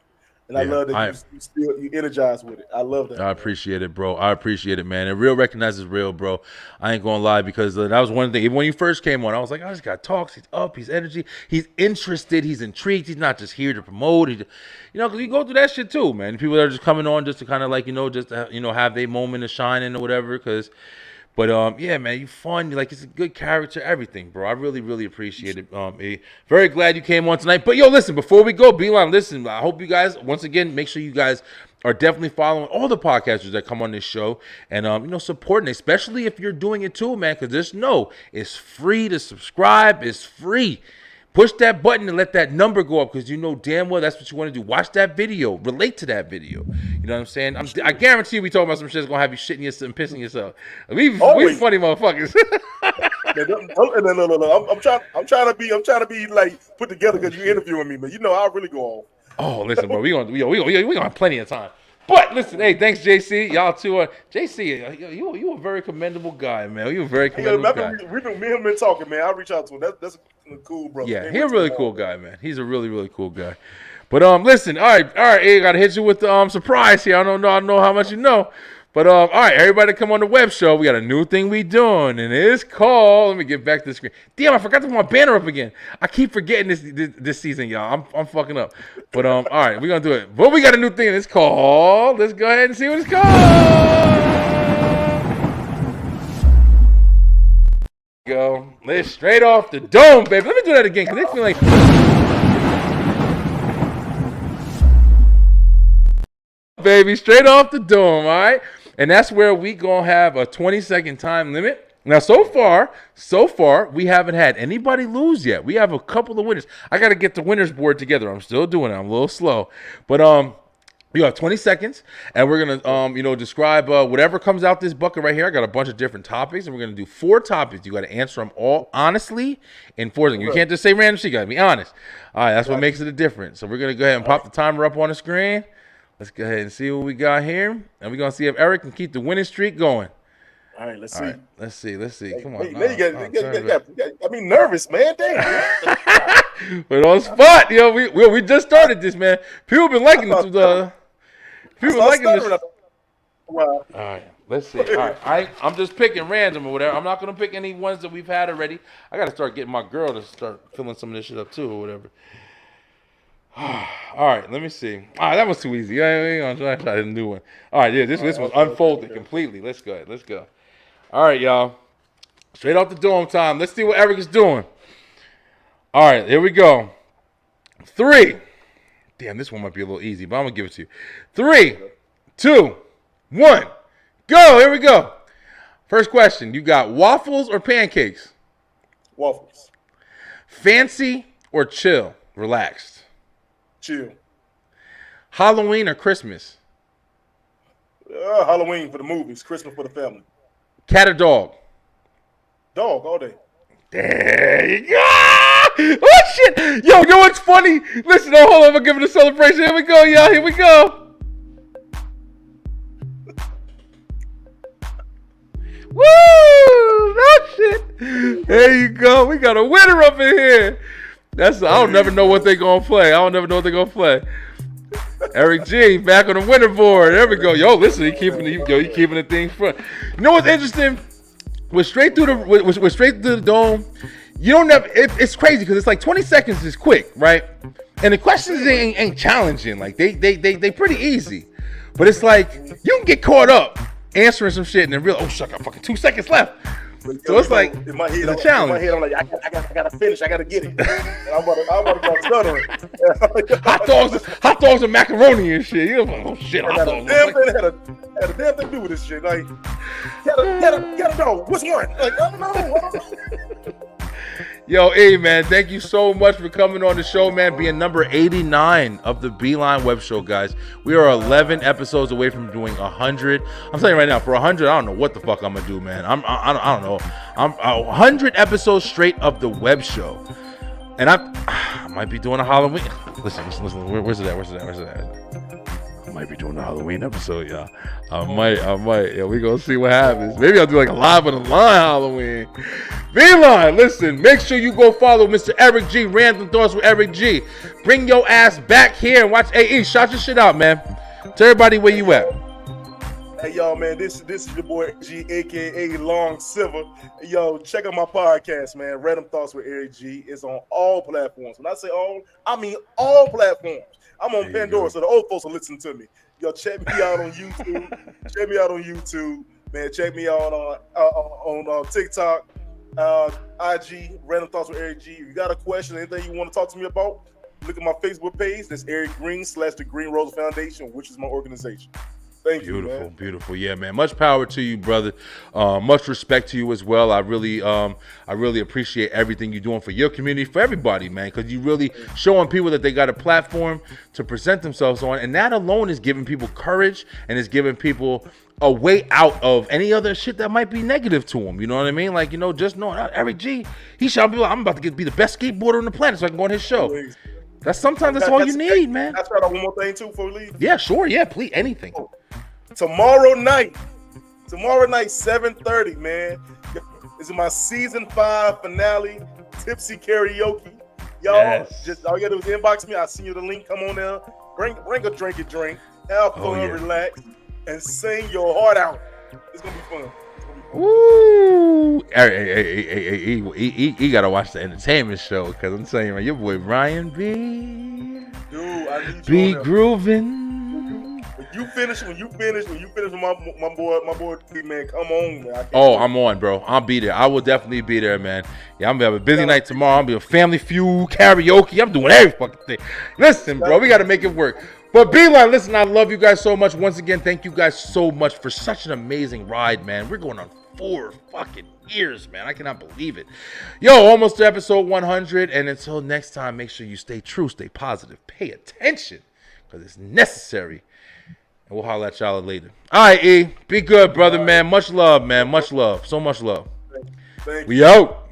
And I love that you energize with it. I love that. I appreciate it, bro. I appreciate it, man. And real recognizes real, bro. I ain't gonna lie, because that was one thing. Even when you first came on, I was like, this guy talks. He's up. He's energy. He's interested. He's intrigued. He's not just here to promote. Because you go through that shit too, man. People that are just coming on just to kind of like, just to, have their moment of shining or whatever. Because But yeah, man, you fun. Like, it's a good character, everything, bro. I really, really appreciate it. Very glad you came on tonight. But yo, listen, before we go, Beeline, listen, I hope you guys, once again, make sure you guys are definitely following all the podcasters that come on this show and supporting, especially if you're doing it too, man, because just know it's free to subscribe. It's free. Push that button and let that number go up, because you know damn well that's what you want to do. Watch that video. Relate to that video. You know what I'm saying? I guarantee we talking about some shit that's going to have you shitting yourself and pissing yourself. We funny motherfuckers. No. I'm trying to be like put together because you're interviewing me, but you know I really go off. Oh, listen, bro. We gonna have plenty of time. But listen, hey, thanks, JC. Y'all too. JC, you a very commendable guy, man. You a very commendable guy. Me and him been talking, man. I'll reach out to him. That's a cool brother. Yeah, he's a really cool guy, man. He's a really, really cool guy. But listen, all right, I gotta hit you with the surprise here. I don't know how much you know. But all right, everybody come on the web show. We got a new thing we doing, and it's called. Let me get back to the screen. Damn, I forgot to put my banner up again. I keep forgetting this season, y'all. I'm fucking up. But all right, we're gonna do it. But we got a new thing. It's called. Let's go ahead and see what it's called. Go. Let's straight off the dome, baby. Let me do that again, because it's feel like. Baby, straight off the dome, all right? And that's where we gonna have a 20-second time limit. Now, so far, we haven't had anybody lose yet. We have a couple of winners. I gotta get the winners board together. I'm still doing it. I'm a little slow, but you have 20 seconds, and we're gonna describe whatever comes out this bucket right here. I got a bunch of different topics, and we're gonna do 4 topics. You got to answer them all honestly and forcing. You can't just say random shit. You gotta be honest. All right, that's what makes it a difference. So we're gonna go ahead and pop the timer up on the screen. Let's go ahead and see what we got here. And we're going to see if Eric can keep the winning streak going. All right, let's see. Let's see. Come on. You got me nervous, man. Damn. We're on spot. Yo, we just started this, man. People been liking this. People liking this. Wow. All right, let's see. All right, I'm just picking random or whatever. I'm not going to pick any ones that we've had already. I got to start getting my girl to start filling some of this shit up too or whatever. All right, let me see. All right, that was too easy. We're going to try a new one. All right, yeah, this was unfolded completely. Let's go. All right, y'all. Straight off the dome time. Let's see what Eric is doing. All right, here we go. 3. Damn, this one might be a little easy, but I'm going to give it to you. 3, 2, 1. Go. Here we go. First question. You got waffles or pancakes? Waffles. Fancy or chill? Relaxed? Chill. Halloween or Christmas? Halloween for the movies, Christmas for the family. Cat or dog? Dog all day. There you go. Oh shit! Yo, what's funny? Listen, hold on, I'm giving a celebration. Here we go, y'all. Here we go. Woo! That shit. There you go. We got a winner up in here. I don't never know what they gonna play. Eric G back on the winner board. There we go. Yo, listen, he keeping the thing front. You know what's interesting? With straight through the dome, you don't have. It's crazy because it's like 20 seconds is quick, right? And the questions ain't challenging. Like they pretty easy, but it's like you can get caught up answering some shit and then realize, oh shit, I got fucking 2 seconds left. So it's like in my head, it's a challenge. In my head, I'm like, I gotta finish. I gotta get it. And I'm about to go stuttering. hot dogs and macaroni and shit. You're like, oh shit, hot dogs. Had a damn thing to do with this shit. Like, gotta know which one. Like, I don't know. Yo, hey man, thank you so much for coming on the show, man. Being number 89 of the Beeline Web Show, guys. We are 11 episodes away from doing 100. I'm telling you right now, for 100, I don't know what the fuck I'm gonna do, man. I don't know. I'm 100 episodes straight of the Web Show, and I might be doing a Halloween. Listen. Where's it at? I might be doing a Halloween episode, y'all. I might. Yeah, we gonna see what happens. Maybe I'll do like a live on the line Halloween. Beeline, listen, make sure you go follow Mr. Eric G, Random Thoughts with Eric G. Bring your ass back here and watch AE. Shout your shit out, man. Tell everybody where you at. Hey, y'all, man, this is your boy G, a.k.a. Long Silver. Yo, check out my podcast, man, Random Thoughts with Eric G. It's on all platforms. When I say all, I mean all platforms. I'm on Pandora, so the old folks will listen to me. Yo, check me out on YouTube. Man, check me out on TikTok, IG, Random Thoughts with Eric G. If you got a question, anything you want to talk to me about, look at my Facebook page. That's Eric Green / the Green Rose Foundation, which is my organization. Thank you, man. Beautiful. Yeah, man. Much power to you, brother. Much respect to you as well. I really appreciate everything you're doing for your community, for everybody, man, because you really showing people that they got a platform to present themselves on, and that alone is giving people courage and is giving people a way out of any other shit that might be negative to them. You know what I mean? Like, you know, just knowing Eric G, he shall be like, I'm about to be the best skateboarder on the planet so I can go on his show. That's all you need, man. Can I start out one more thing too before we leave? Yeah, sure. Yeah, please. Anything. Tomorrow night, 7:30, man. This is my season 5 finale, Tipsy Karaoke. Y'all, just all you gotta do is inbox me. I'll send you the link. Come on there. Bring a drink, have fun, relax, and sing your heart out. It's gonna be fun. Woo! He gotta watch the entertainment show because I'm telling you, man, your boy Brian B. Dude, I need be you grooving. When you finish with my boy, man, come on, man. I'm on, bro. I'll be there. I will definitely be there, man. Yeah, I'm gonna have a busy night tomorrow. I'm gonna be a Family Feud, karaoke. I'm doing every fucking thing. Listen, bro, we gotta make it work. But Beeline, listen, I love you guys so much. Once again, thank you guys so much for such an amazing ride, man. We're going on 4 fucking years, man. I cannot believe it. Yo, almost to episode 100. And until next time, make sure you stay true, stay positive, pay attention, because it's necessary. And we'll holler at y'all later. All right, E. Be good, brother, man. Much love, man. Much love. So much love. Thank you. We out.